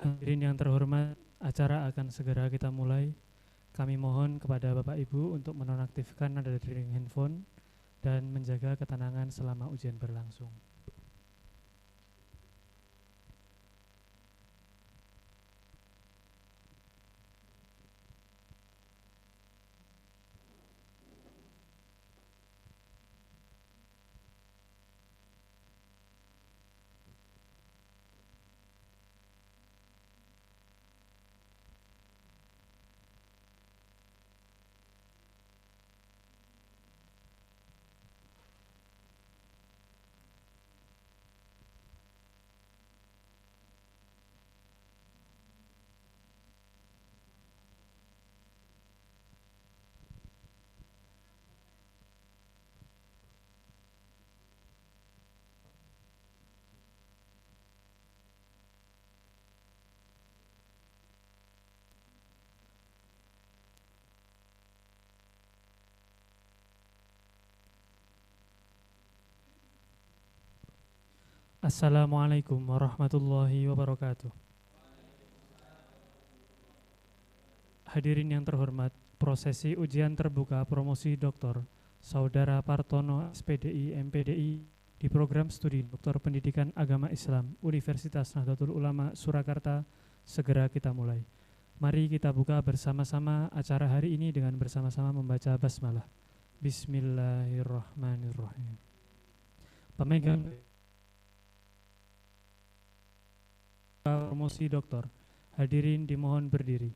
Hadirin yang terhormat, acara akan segera kita mulai. Kami mohon kepada Bapak Ibu untuk menonaktifkan nada dering handphone dan menjaga ketenangan selama ujian berlangsung. Assalamualaikum warahmatullahi wabarakatuh. Hadirin yang terhormat, prosesi ujian terbuka promosi doktor Saudara Partono SPDI MPDI di program studi Doktor Pendidikan Agama Islam Universitas Nahdlatul Ulama Surakarta segera kita mulai. Mari kita buka bersama-sama acara hari ini dengan bersama-sama membaca basmalah. Bismillahirrahmanirrahim. Pemegang promosi doktor, hadirin dimohon berdiri.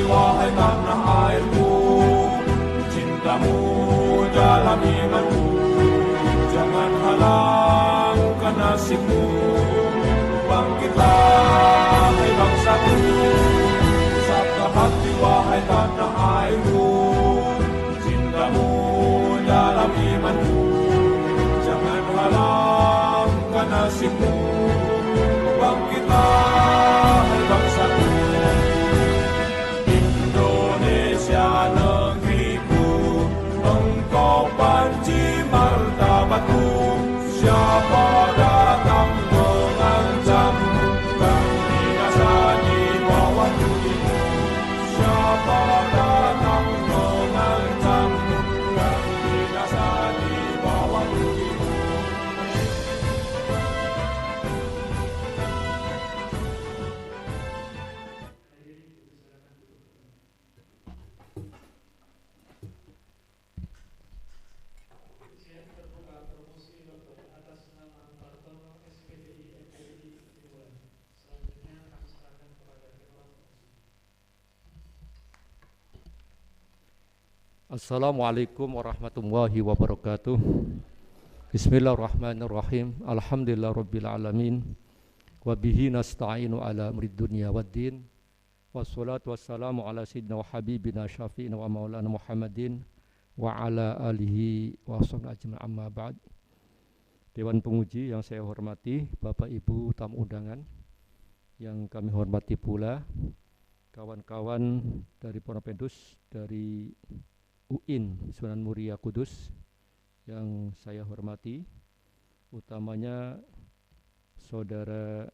wahai tanah airku, cintamu dalam imanku, jangan halangkan nasibmu. Bangkitlah hai bangsaku, sabda hati wahai tanah airku, cintamu dalam imanku, jangan halangkan nasibmu. Bangkitlah hai bangsaku, Indonesia negeriku, engkau panci martabatku. Siapa datang mengancammu, kan binasa di bawah tubuhmu. Siapa datang mengancammu, kan binasa di bawah tubuhmu. Assalamualaikum warahmatullahi wabarakatuh. Bismillahirrahmanirrahim. Alhamdulillah rabbil alamin. Wa bihi nasta'inu ala amrid dunya waddin. Wassalatu wassalamu ala sayyidina wa habibina syafi'ina wa maulana Muhammadin wa ala alihi wa sahbihi ajma'in, amma ba'd. Dewan penguji yang saya hormati, Bapak Ibu tamu undangan yang kami hormati pula, kawan-kawan dari Ponpedus, dari UIN Sunan Muria Kudus yang saya hormati, utamanya Saudara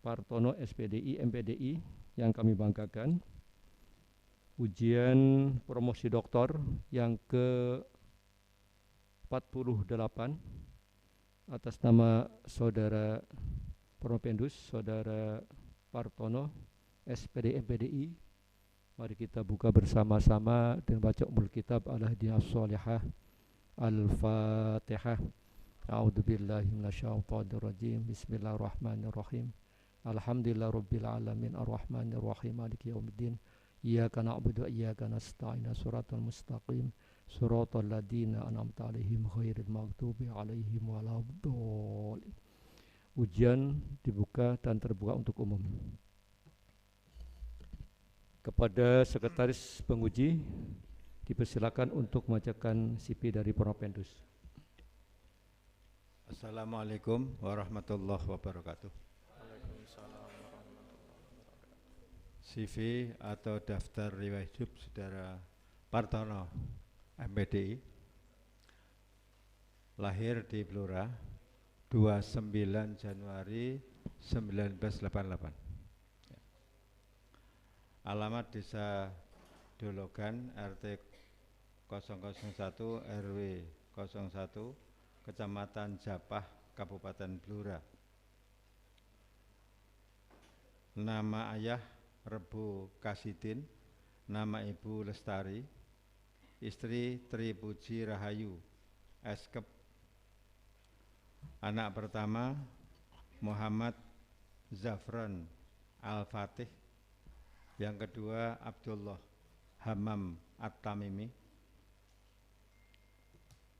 Partono SPDI MPDI yang kami banggakan, ujian promosi doktor yang ke-48 atas nama Saudara Ponpedus, Saudara Partono SPD MPDI. Mari kita buka bersama-sama dengan baca Ummul Kitab Al-Hadiyah As-Salihah. Al-Fatihah. A'udzubillahi minasyaitonir rajim. Bismillahirrahmanirrahim. Alhamdulillah rabbil alamin arrahmanir rahim maliki yaumiddin. Iyyaka na'budu wa iyyaka nasta'in. Shiratal mustaqim. Shiratal ladzina an'amta 'alaihim ghairil maghdubi 'alaihim waladdallin. Ujian dibuka dan terbuka untuk umum. Kepada sekretaris penguji dipersilakan untuk membacakan CV dari Ponpedus. Assalamualaikum warahmatullahi wabarakatuh. CV atau daftar riwayat hidup Saudara Partono MPDI, lahir di Blora 29 Januari 1988. Alamat Desa Dologan, RT 001 RW 01, Kecamatan Japah, Kabupaten Blora. Nama ayah Rebo Kasidin, nama ibu Lestari, istri Tri Puji Rahayu, Eskep. Anak pertama Muhammad Zafran Al-Fatih, yang kedua Abdullah Hamam At-Tamimi.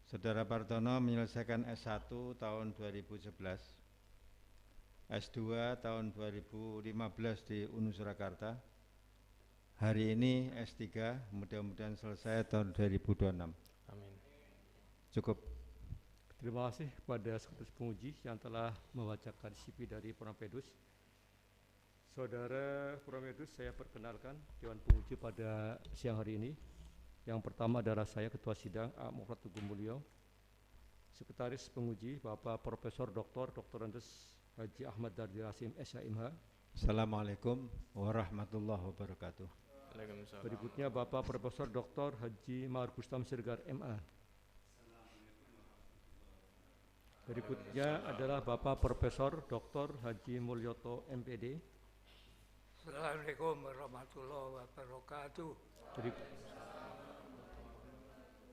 Saudara Partono menyelesaikan S1 tahun 2011, S2 tahun 2015 di UNU Surakarta. Hari ini S3, mudah-mudahan selesai tahun 2026. Amin. Cukup. Terima kasih kepada sekretaris penguji yang telah membacakan CV dari Ponpedus. Saudara Ponpedus, saya perkenalkan Dewan Penguji pada siang hari ini. Yang pertama adalah saya Ketua Sidang A. Muhammad Teguh Mulyo, Sekretaris Penguji Bapak Profesor Dr. Andes Haji Ahmad Dardi Rasim SHMH. Assalamualaikum warahmatullahi wabarakatuh. Berikutnya Bapak Profesor Dr. Haji Mahar Bustam Sirgar MA. Berikutnya adalah Bapak Profesor Dr. Haji Mulyoto MPD. Assalamualaikum warahmatullahi wabarakatuh.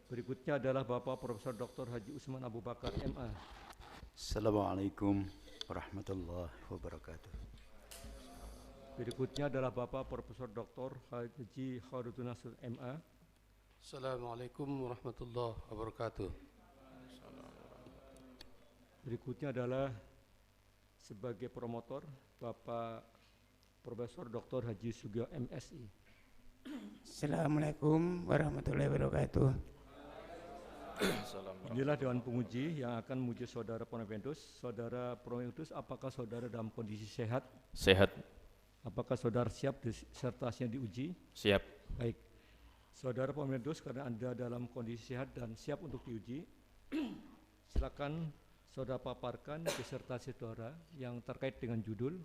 Berikutnya adalah Bapak Profesor Dr. Haji Usman Abu Bakar MA. Assalamualaikum warahmatullahi wabarakatuh. Berikutnya adalah Bapak Profesor Dr. Haji Khairuddin Nasir MA. Assalamualaikum warahmatullahi wabarakatuh. Berikutnya adalah sebagai promotor Bapak Profesor Dr. Haji Sugio MSI. Assalamualaikum warahmatullahi wabarakatuh. Inilah Dewan Penguji yang akan menguji Saudara Prometheus. Saudara Prometheus, apakah saudara dalam kondisi sehat? Sehat. Apakah saudara siap disertasinya diuji? Siap. Baik. Saudara Prometheus, karena Anda dalam kondisi sehat dan siap untuk diuji, silakan saudara paparkan disertasi saudara yang terkait dengan judul,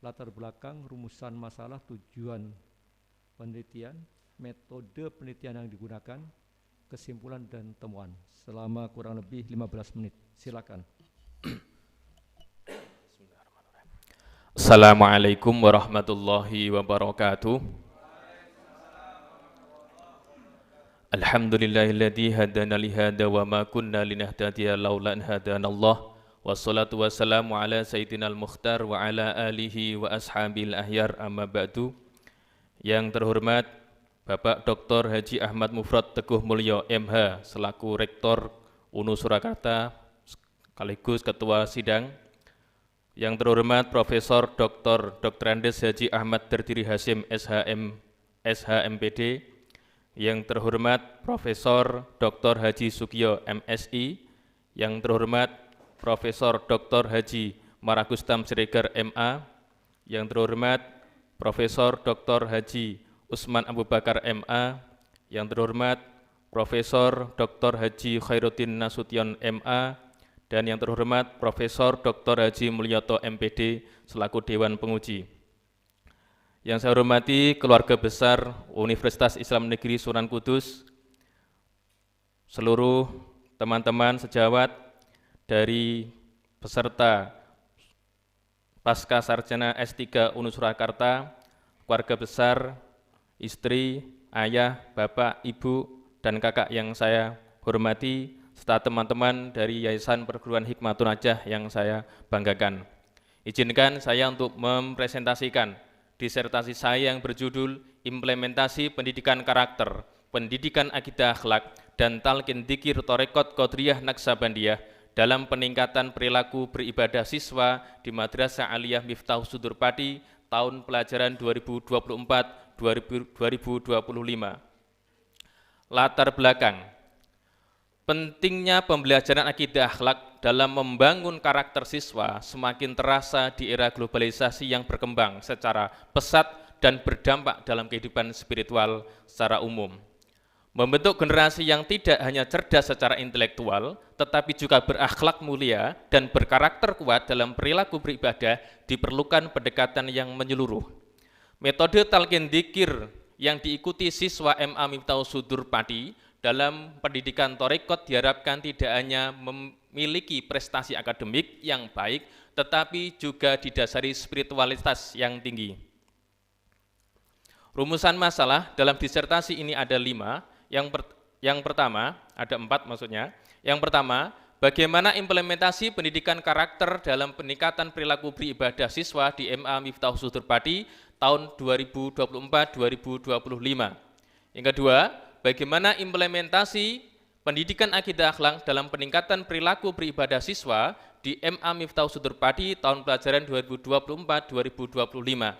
latar belakang, rumusan masalah, tujuan penelitian, metode penelitian yang digunakan, kesimpulan dan temuan selama kurang lebih 15 menit. Silakan. Assalamualaikum warahmatullahi wabarakatuh. Alhamdulillahilladzi hadana li hada wa ma kunna linahtadiya laula an hadanallah. Wassalatu wassalamu ala sayyidinal mukhtar wa ala alihi wa ashabil ahyar, amma ba'du. Yang terhormat Bapak Dr. Haji Ahmad Mufrad Teguh Mulyo MH selaku Rektor UNU Surakarta sekaligus Ketua Sidang. Yang terhormat Profesor Dr. Andes Haji Ahmad Derdiri Hasyim SHMPD. Yang terhormat Profesor Dr. Haji Sugio MSI. Yang terhormat Profesor Dr. Haji Maragustam Siregar MA. Yang terhormat Profesor Dr. Haji Usman Abu Bakar MA. Yang terhormat Profesor Dr. Haji Khairuddin Nasution MA. Dan yang terhormat Profesor Dr. Haji Mulyoto MPD selaku Dewan Penguji. Yang saya hormati keluarga besar Universitas Islam Negeri Sunan Kudus, seluruh teman-teman sejawat dari peserta Pasca Sarjana S3 UNU Surakarta, keluarga besar, istri, ayah, bapak, ibu, dan kakak yang saya hormati, serta teman-teman dari Yayasan Perguruan Hikmatun Najah yang saya banggakan. Izinkan saya untuk mempresentasikan disertasi saya yang berjudul Implementasi Pendidikan Karakter, Pendidikan Akidah Akhlak, dan Talqin Dzikir Thariqat Qadiriyah Naqsabandiyah dalam peningkatan perilaku beribadah siswa di Madrasah Aliyah Miftahus Sudur Pati tahun pelajaran 2024-2025. Latar belakang. Pentingnya pembelajaran akidah akhlak dalam membangun karakter siswa semakin terasa di era globalisasi yang berkembang secara pesat dan berdampak dalam kehidupan spiritual secara umum. Membentuk generasi yang tidak hanya cerdas secara intelektual, tetapi juga berakhlak mulia dan berkarakter kuat dalam perilaku beribadah diperlukan pendekatan yang menyeluruh. Metode talqin dzikir yang diikuti siswa MA Miftahus Sudur Pati dalam pendidikan thariqat diharapkan tidak hanya memiliki prestasi akademik yang baik, tetapi juga didasari spiritualitas yang tinggi. Rumusan masalah dalam disertasi ini ada 5. Yang pertama, ada 4 maksudnya. Yang pertama, bagaimana implementasi pendidikan karakter dalam peningkatan perilaku beribadah siswa di MA Miftahus Sudur Pati tahun 2024-2025. Yang kedua, bagaimana implementasi pendidikan akidah akhlak dalam peningkatan perilaku beribadah siswa di MA Miftahus Sudur Pati tahun pelajaran 2024-2025.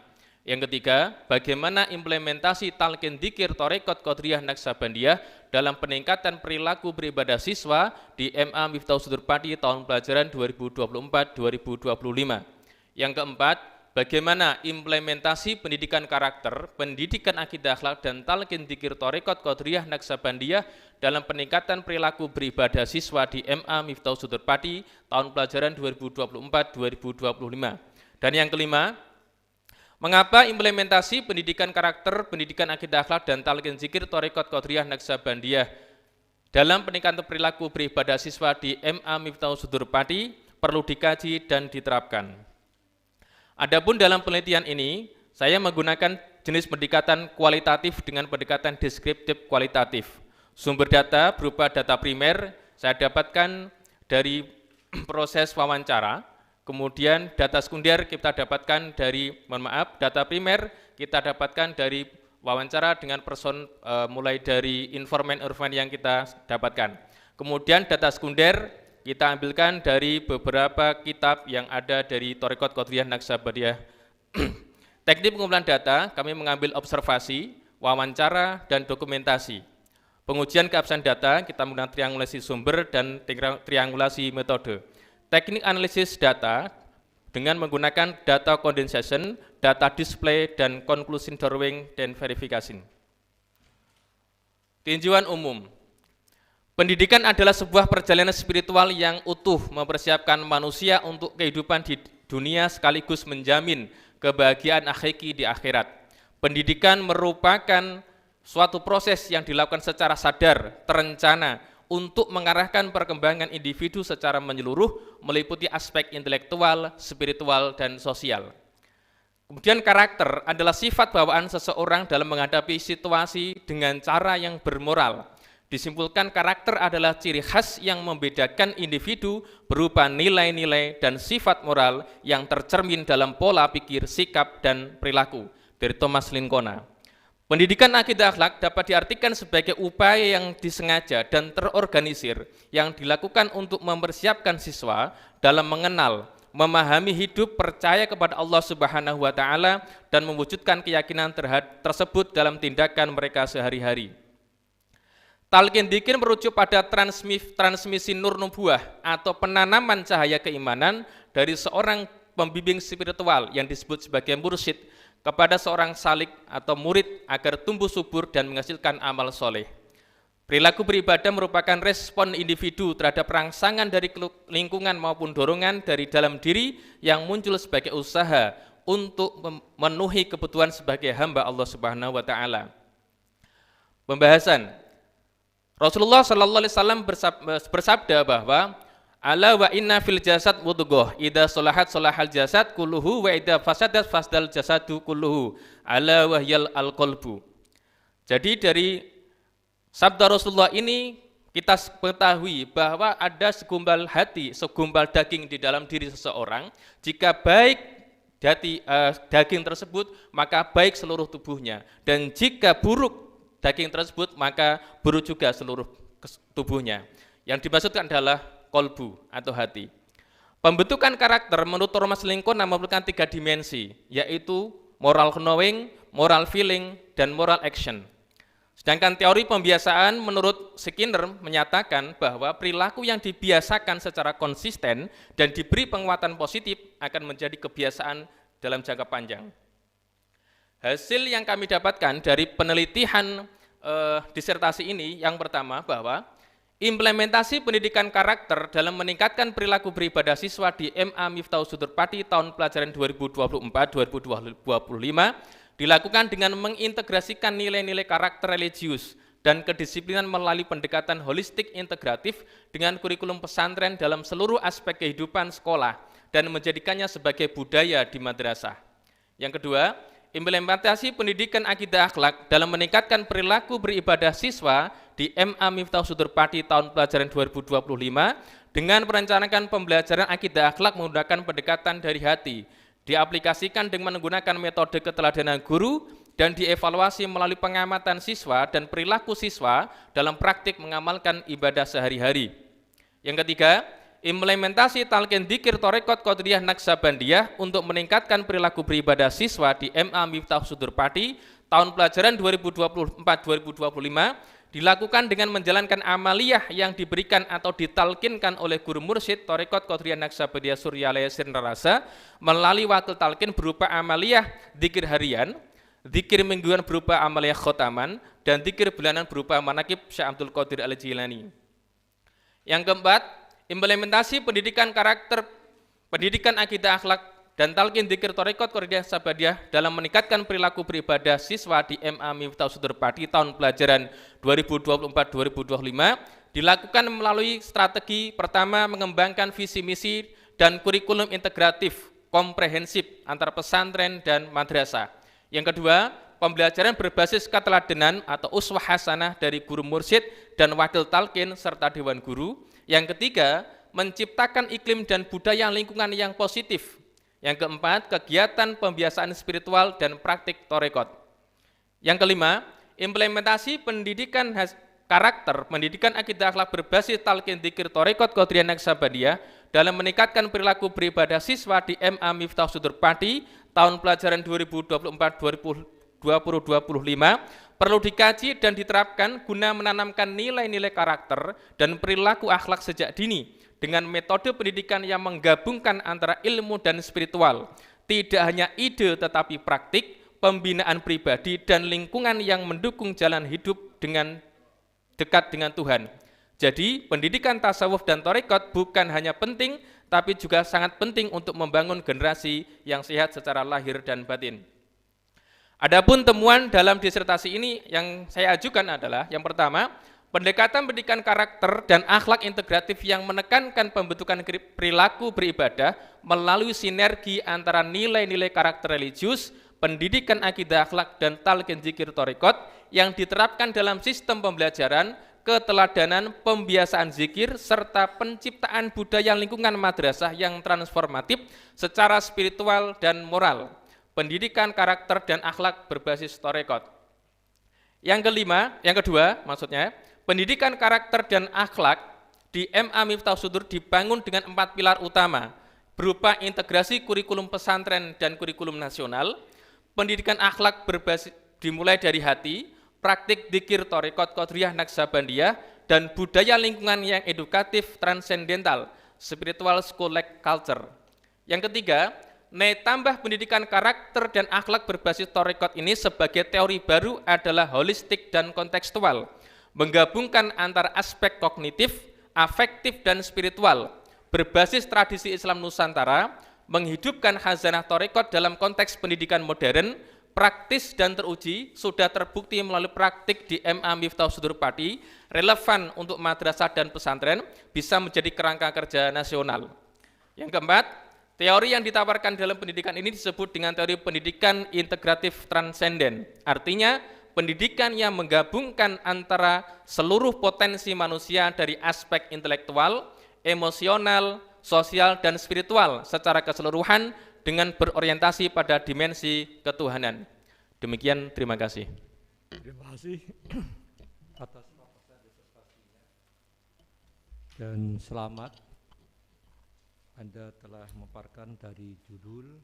Yang ketiga, bagaimana implementasi talqin dzikir thariqat Qadiriyah Naqsabandiyah dalam peningkatan perilaku beribadah siswa di MA Miftahus Sudur Pati tahun pelajaran 2024-2025. Yang keempat, bagaimana implementasi pendidikan karakter, pendidikan akidah akhlak, dan talqin dzikir thariqat Qadiriyah Naqsabandiyah dalam peningkatan perilaku beribadah siswa di MA Miftahus Sudur Pati tahun pelajaran 2024-2025. Dan yang kelima, mengapa implementasi pendidikan karakter, pendidikan akidah akhlak, dan talqin dzikir thariqat Qadiriyah Naqsabandiyah dalam peningkatan perilaku beribadah siswa di MA Miftahus Sudur Pati perlu dikaji dan diterapkan. Adapun dalam penelitian ini, saya menggunakan jenis pendekatan kualitatif dengan pendekatan deskriptif kualitatif. Sumber data berupa data primer saya dapatkan dari proses wawancara Kemudian data sekunder kita dapatkan dari, data primer kita dapatkan dari wawancara dengan person mulai dari informan-informan yang kita dapatkan. Kemudian data sekunder kita ambilkan dari beberapa kitab yang ada dari Thariqat Qadiriyah Naqsabandiyah. Teknik pengumpulan data, kami mengambil observasi, wawancara, dan dokumentasi. Pengujian keabsahan data, kita menggunakan triangulasi sumber dan triangulasi metode. Teknik analisis data dengan menggunakan data condensation, data display, dan conclusion drawing dan verification. Tinjauan umum. Pendidikan adalah sebuah perjalanan spiritual yang utuh mempersiapkan manusia untuk kehidupan di dunia sekaligus menjamin kebahagiaan hakiki di akhirat. Pendidikan merupakan suatu proses yang dilakukan secara sadar, terencana, untuk mengarahkan perkembangan individu secara menyeluruh, meliputi aspek intelektual, spiritual, dan sosial. Kemudian karakter adalah sifat bawaan seseorang dalam menghadapi situasi dengan cara yang bermoral. Disimpulkan karakter adalah ciri khas yang membedakan individu berupa nilai-nilai dan sifat moral yang tercermin dalam pola pikir, sikap, dan perilaku. Dari Thomas Lincona. Pendidikan akidah akhlak dapat diartikan sebagai upaya yang disengaja dan terorganisir yang dilakukan untuk mempersiapkan siswa dalam mengenal, memahami hidup, percaya kepada Allah Subhanahu wa Ta'ala, dan mewujudkan keyakinan tersebut dalam tindakan mereka sehari-hari. Talqin dzikir merujuk pada transmisi nur nubuwah atau penanaman cahaya keimanan dari seorang pembimbing spiritual yang disebut sebagai mursyid kepada seorang salik atau murid agar tumbuh subur dan menghasilkan amal soleh. Perilaku beribadah merupakan respon individu terhadap rangsangan dari lingkungan maupun dorongan dari dalam diri yang muncul sebagai usaha untuk memenuhi kebutuhan sebagai hamba Allah Subhanahu wa Ta'ala. Pembahasan. Rasulullah sallallahu alaihi wasallam bersabda bahwa ala wa inna fil jasad mudghah idza salahat salahal jasad kulluhu wa idza fasadat fasdal jasadu kulluhu ala wahyal alqalbu. Jadi dari sabda Rasulullah ini kita ketahui bahwa ada segumpal hati, segumpal daging di dalam diri seseorang. Jika baik daging tersebut, maka baik seluruh tubuhnya, dan jika buruk daging tersebut, maka buruk juga seluruh tubuhnya. Yang dimaksudkan adalah kolbu atau hati. Pembentukan karakter menurut Thomas Lincona memerlukan 3 dimensi, yaitu moral knowing, moral feeling, dan moral action. Sedangkan teori pembiasaan menurut Skinner menyatakan bahwa perilaku yang dibiasakan secara konsisten dan diberi penguatan positif akan menjadi kebiasaan dalam jangka panjang. Hasil yang kami dapatkan dari penelitian disertasi ini yang pertama bahwa implementasi pendidikan karakter dalam meningkatkan perilaku beribadah siswa di MA Miftahus Sudur Pati tahun pelajaran 2024-2025 dilakukan dengan mengintegrasikan nilai-nilai karakter religius dan kedisiplinan melalui pendekatan holistik integratif dengan kurikulum pesantren dalam seluruh aspek kehidupan sekolah dan menjadikannya sebagai budaya di madrasah. Yang kedua, implementasi pendidikan akidah akhlak dalam meningkatkan perilaku beribadah siswa di MA Miftahus Sudur Pati tahun pelajaran 2025 dengan merencanakan pembelajaran akidah akhlak menggunakan pendekatan dari hati, diaplikasikan dengan menggunakan metode keteladanan guru, dan dievaluasi melalui pengamatan siswa dan perilaku siswa dalam praktik mengamalkan ibadah sehari-hari. Yang ketiga, implementasi talqin dzikir Thariqat Qadiriyah Naqsabandiyah untuk meningkatkan perilaku beribadah siswa di MA Miftahus Sudur Pati tahun pelajaran 2024-2025 dilakukan dengan menjalankan amaliyah yang diberikan atau ditalkinkan oleh guru mursyid Thariqat Qadiriyah Naqsabandiyah Suryalaya Sirnarasa melalui wakil talqin berupa amaliyah dzikir harian, dzikir mingguan berupa amaliyah khotaman, dan dzikir bulanan berupa manaqib Syekh Abdul Qadir Al-Jilani. Yang keempat, implementasi pendidikan karakter, pendidikan akidah akhlak, dan talqin dzikir Thariqat Qadiriyah Naqsabandiyah dalam meningkatkan perilaku beribadah siswa di MA Miftahus Sudur Pati tahun pelajaran 2024-2025 dilakukan melalui strategi pertama mengembangkan visi misi dan kurikulum integratif komprehensif antara pesantren dan madrasah. Yang kedua, pembelajaran berbasis keteladanan atau uswah hasanah dari guru mursyid dan wakil talqin serta dewan guru. Yang ketiga, menciptakan iklim dan budaya lingkungan yang positif. Yang keempat, kegiatan pembiasaan spiritual dan praktik torekot. Yang kelima, implementasi pendidikan karakter, pendidikan akidah akhlak berbasis talqin dzikir torekot Qadiriyah Naqsabandiyah dalam meningkatkan perilaku beribadah siswa di MA Miftah Sudur Pati tahun pelajaran 2024-2025 perlu dikaji dan diterapkan guna menanamkan nilai-nilai karakter dan perilaku akhlak sejak dini dengan metode pendidikan yang menggabungkan antara ilmu dan spiritual. Tidak hanya ide tetapi praktik, pembinaan pribadi dan lingkungan yang mendukung jalan hidup dengan dekat dengan Tuhan. Jadi, pendidikan tasawuf dan torekot bukan hanya penting, tapi juga sangat penting untuk membangun generasi yang sehat secara lahir dan batin. Adapun temuan dalam disertasi ini yang saya ajukan adalah, yang pertama, pendekatan pendidikan karakter dan akhlak integratif yang menekankan pembentukan perilaku beribadah melalui sinergi antara nilai-nilai karakter religius, pendidikan akidah akhlak dan talqin dzikir torekot yang diterapkan dalam sistem pembelajaran, keteladanan, pembiasaan zikir, serta penciptaan budaya lingkungan madrasah yang transformatif secara spiritual dan moral. Pendidikan karakter dan akhlak berbasis torekot. Yang kedua, pendidikan karakter dan akhlak di MA Miftah Sudur dibangun dengan 4 pilar utama, berupa integrasi kurikulum pesantren dan kurikulum nasional, pendidikan akhlak berbasis dimulai dari hati, praktik dzikir torekot Qadiriyah Naqsabandiyah, dan budaya lingkungan yang edukatif transendental, spiritual school-like culture. Yang ketiga, tambah pendidikan karakter dan akhlak berbasis torekot ini sebagai teori baru adalah holistik dan kontekstual, menggabungkan antara aspek kognitif, afektif, dan spiritual, berbasis tradisi Islam Nusantara, menghidupkan khazanah torekot dalam konteks pendidikan modern, praktis dan teruji, sudah terbukti melalui praktik di MA Miftah Sudur Pati, relevan untuk madrasah dan pesantren, bisa menjadi kerangka kerja nasional. Yang keempat, teori yang ditawarkan dalam pendidikan ini disebut dengan teori pendidikan integratif transenden. Artinya, pendidikan yang menggabungkan antara seluruh potensi manusia dari aspek intelektual, emosional, sosial, dan spiritual secara keseluruhan dengan berorientasi pada dimensi ketuhanan. Demikian, terima kasih. Terima kasih atas disertasinya dan selamat. Anda telah memaparkan dari judul,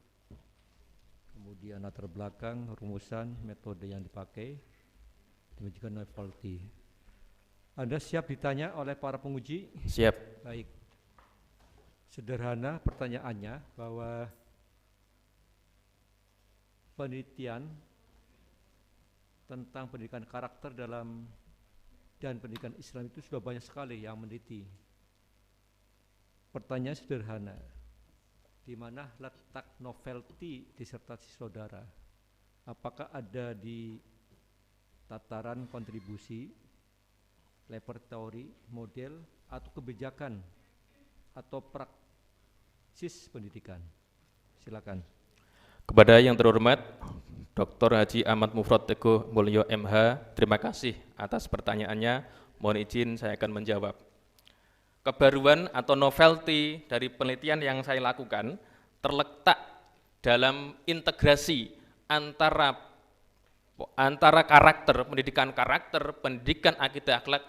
kemudian latar belakang, rumusan, metode yang dipakai, demikian novelty. Anda siap ditanya oleh para penguji? Siap. Baik. Sederhana pertanyaannya bahwa penelitian tentang pendidikan karakter dan pendidikan Islam itu sudah banyak sekali yang meneliti. Pertanyaan sederhana, di mana letak novelty disertasi saudara? Apakah ada di tataran kontribusi, laboratori, model, atau kebijakan, atau praksis pendidikan? Silakan. Kepada yang terhormat Dr. Haji Ahmad Mufrad Teguh Mulyo MH, terima kasih atas pertanyaannya. Mohon izin saya akan menjawab. Kebaruan atau novelty dari penelitian yang saya lakukan terletak dalam integrasi antara karakter, pendidikan akidah akhlak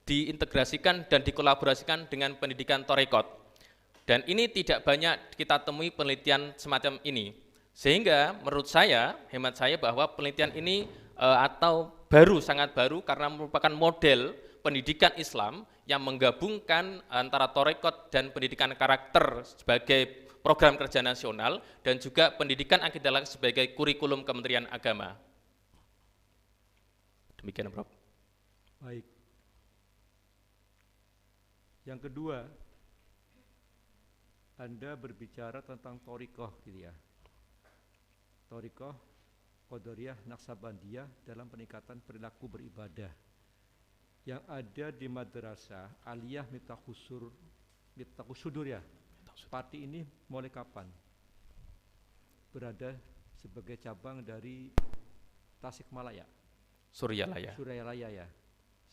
diintegrasikan dan dikolaborasikan dengan pendidikan torekot. Dan ini tidak banyak kita temui penelitian semacam ini. Sehingga menurut saya, hemat saya bahwa penelitian ini sangat baru karena merupakan model pendidikan Islam yang menggabungkan antara torekot dan pendidikan karakter sebagai program kerja nasional dan juga pendidikan akidah akhlak sebagai kurikulum Kementerian Agama. Demikian, Prof. Baik. Yang kedua, Anda berbicara tentang thoriqah gitu ya. Thoriqah Qadiriyah Naqsabandiyah dalam peningkatan perilaku beribadah yang ada di Madrasah Aliyah Miftah Sudur ya. Pati ini mulai kapan berada sebagai cabang dari Tasikmalaya? Suryalaya. Suryalaya ya.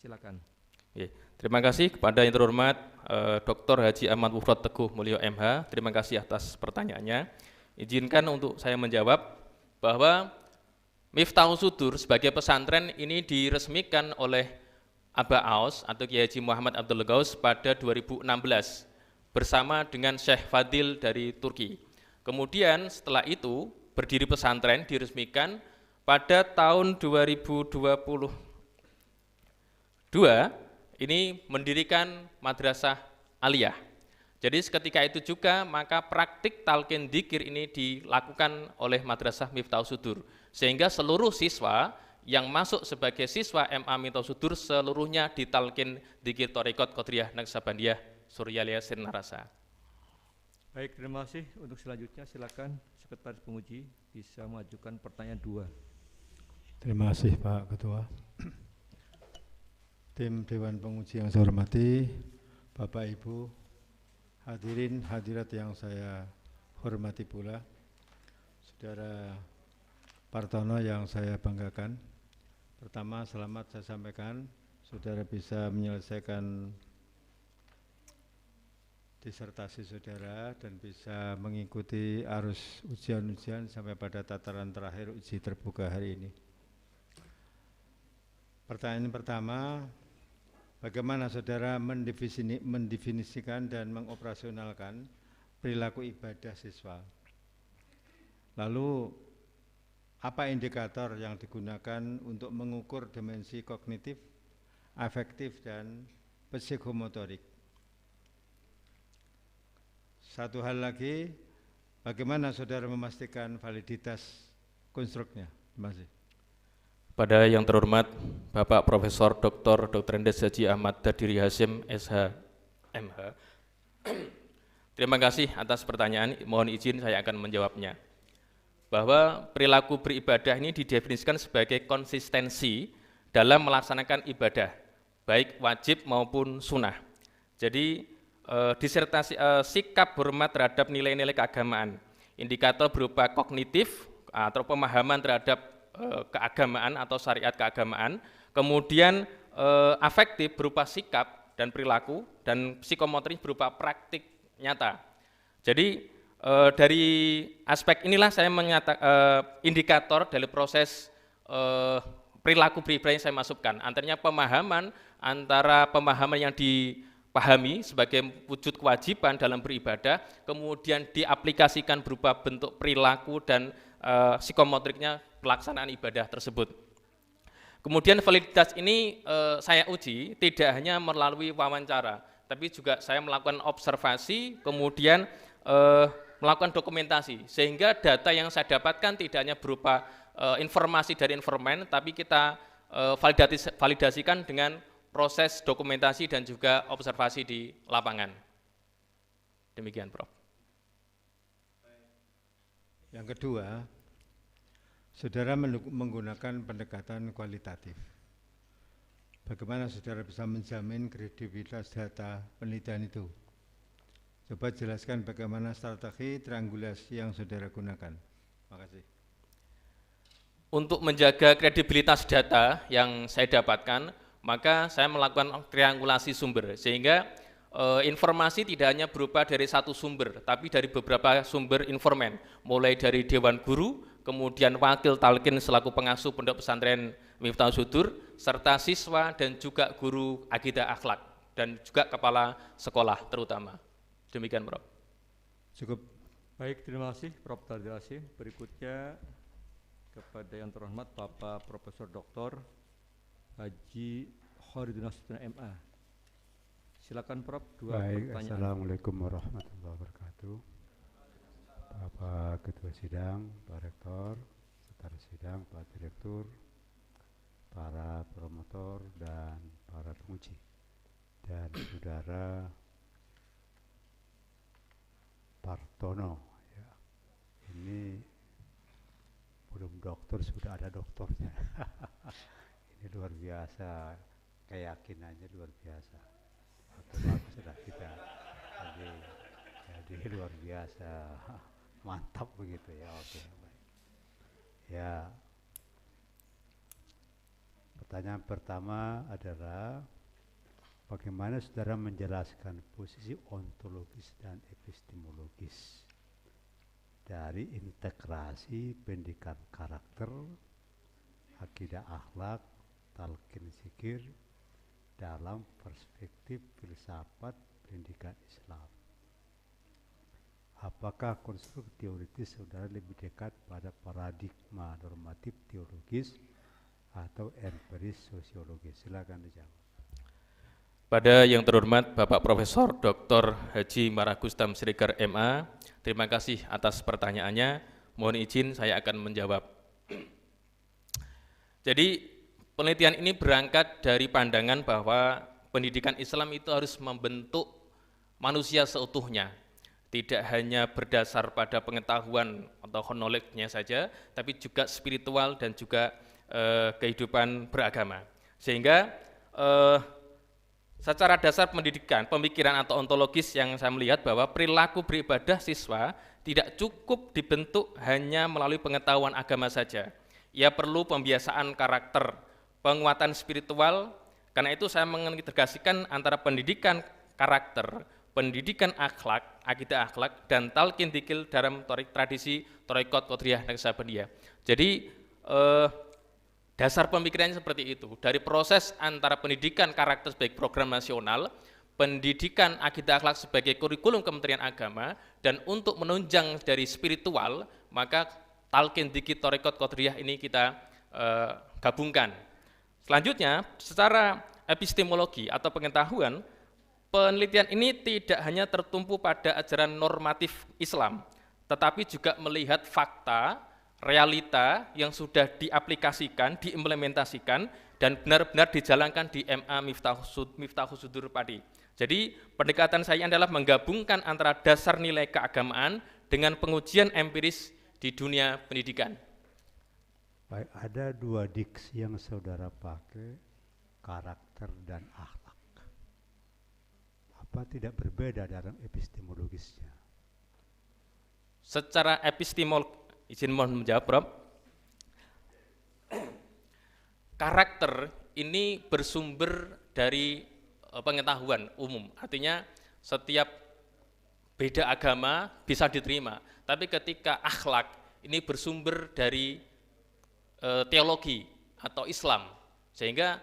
Silakan. Oke, terima kasih kepada yang terhormat Dr. Haji Ahmad Mufrad Teguh Mulyo MH. Terima kasih atas pertanyaannya. Izinkan untuk saya menjawab bahwa Miftahus Sudur sebagai pesantren ini diresmikan oleh Aba Aos atau Kiai Haji Muhammad Abdul Ghaus pada 2016 bersama dengan Syekh Fadil dari Turki. Kemudian setelah itu berdiri pesantren diresmikan pada tahun 2022 ini mendirikan madrasah aliyah. Jadi seketika itu juga maka praktik talqin dzikir ini dilakukan oleh madrasah Miftahus Sudur, sehingga seluruh siswa yang masuk sebagai siswa MA Miftahus Sudur seluruhnya ditalqin dzikir Thariqat Qadiriyah Naqsabandiyah Surya Yasin Narasa. Baik, terima kasih. Untuk selanjutnya silakan Sekretaris Penguji bisa mengajukan pertanyaan 2. Terima kasih Pak Ketua. Tim Dewan Penguji yang saya hormati, Bapak Ibu, hadirin hadirat yang saya hormati pula, Saudara Partono yang saya banggakan. Pertama, selamat saya sampaikan, Saudara bisa menyelesaikan disertasi Saudara dan bisa mengikuti arus ujian-ujian sampai pada tataran terakhir uji terbuka hari ini. Pertanyaan pertama, bagaimana Saudara mendefinisikan dan mengoperasionalkan perilaku ibadah siswa? Lalu, apa indikator yang digunakan untuk mengukur dimensi kognitif, afektif, dan psikomotorik? Satu hal lagi, bagaimana Saudara memastikan validitas konstruknya? Terima kasih. Pada yang terhormat Bapak Profesor Dr. Andes Haji Ahmad Dadiri Hasim SH MH. Terima kasih atas pertanyaan, mohon izin saya akan menjawabnya. Bahwa perilaku beribadah ini didefinisikan sebagai konsistensi dalam melaksanakan ibadah, baik wajib maupun sunnah. Jadi disertasi sikap hormat terhadap nilai-nilai keagamaan, indikator berupa kognitif atau pemahaman terhadap keagamaan atau syariat keagamaan, kemudian afektif berupa sikap dan perilaku, dan psikomotoris berupa praktik nyata. Jadi dari aspek inilah saya indikator dari proses perilaku beribadah yang saya masukkan, antaranya pemahaman antara pemahaman yang dipahami sebagai wujud kewajiban dalam beribadah, kemudian diaplikasikan berupa bentuk perilaku dan psikomotoriknya pelaksanaan ibadah tersebut. Kemudian validitas ini saya uji tidak hanya melalui wawancara, tapi juga saya melakukan observasi, kemudian melakukan dokumentasi, sehingga data yang saya dapatkan tidak hanya berupa informasi dari informan, tapi kita validasikan dengan proses dokumentasi dan juga observasi di lapangan. Demikian, Prof. Yang kedua, Saudara menggunakan pendekatan kualitatif. Bagaimana Saudara bisa menjamin kredibilitas data penelitian itu? Coba jelaskan bagaimana strategi triangulasi yang Saudara gunakan. Terima kasih. Untuk menjaga kredibilitas data yang saya dapatkan, maka saya melakukan triangulasi sumber, sehingga informasi tidak hanya berupa dari satu sumber, tapi dari beberapa sumber informan, mulai dari Dewan Guru, kemudian wakil talqin selaku pengasuh pondok pesantren Miftahus Sudur, serta siswa dan juga guru akidah akhlak, dan juga kepala sekolah terutama. Demikian, Prof. Cukup. Baik, terima kasih Prof. Dadiri Hasim. Berikutnya kepada yang terhormat Bapak Profesor Dr. Haji Khoridun Nasution MA. Silakan Prof. Dua pertanyaan. Assalamualaikum warahmatullahi wabarakatuh. Bapak Ketua Sidang, Pak Rektor, Sekretaris Sidang, Pak Direktur, para promotor dan para penguji, dan Saudara Partono. Ya. Ini belum dokter, sudah ada doktornya. Ini luar biasa, keyakinannya luar biasa. Bagus sudah kita. Jadi luar biasa. Mantap begitu ya, oke. Ya, pertanyaan pertama adalah bagaimana saudara menjelaskan posisi ontologis dan epistemologis dari integrasi pendidikan karakter, akidah akhlak, talqin zikir dalam perspektif filsafat pendidikan Islam. Apakah konstruk teoritis saudara lebih dekat pada paradigma normatif teologis atau empiris sosiologis? Silakan dijawab. Pada yang terhormat Bapak Profesor Dr. Haji Maragustam Siregar MA, terima kasih atas pertanyaannya. Mohon izin saya akan menjawab. Jadi penelitian ini berangkat dari pandangan bahwa pendidikan Islam itu harus membentuk manusia seutuhnya, tidak hanya berdasar pada pengetahuan atau knowledge-nya saja, tapi juga spiritual dan juga kehidupan beragama. Sehingga secara dasar pendidikan, pemikiran atau ontologis yang saya melihat bahwa perilaku beribadah siswa tidak cukup dibentuk hanya melalui pengetahuan agama saja. Ia perlu pembiasaan karakter, penguatan spiritual. Karena itu saya mengintegrasikan antara pendidikan karakter, pendidikan akhlak, akidah akhlak, dan talqin dzikir dalam tradisi Thariqat Qadiriyah Naqsabandiyah. Jadi dasar pemikirannya seperti itu, dari proses antara pendidikan karakter sebagai program nasional, pendidikan akidah akhlak sebagai kurikulum Kementerian Agama, dan untuk menunjang dari spiritual, maka talqin dzikir Thariqat Qadiriyah ini kita gabungkan. Selanjutnya, secara epistemologi atau pengetahuan, penelitian ini tidak hanya tertumpu pada ajaran normatif Islam, tetapi juga melihat fakta, realita yang sudah diaplikasikan, diimplementasikan, dan benar-benar dijalankan di MA Miftahus Sudur Padi. Jadi pendekatan saya adalah menggabungkan antara dasar nilai keagamaan dengan pengujian empiris di dunia pendidikan. Baik, ada dua diksi yang saudara pakai, karakter dan akhlak. Apa tidak berbeda dalam epistemologisnya? Secara izin mohon menjawab, Prof. Karakter ini bersumber dari pengetahuan umum, artinya setiap beda agama bisa diterima, tapi ketika akhlak ini bersumber dari teologi atau Islam, sehingga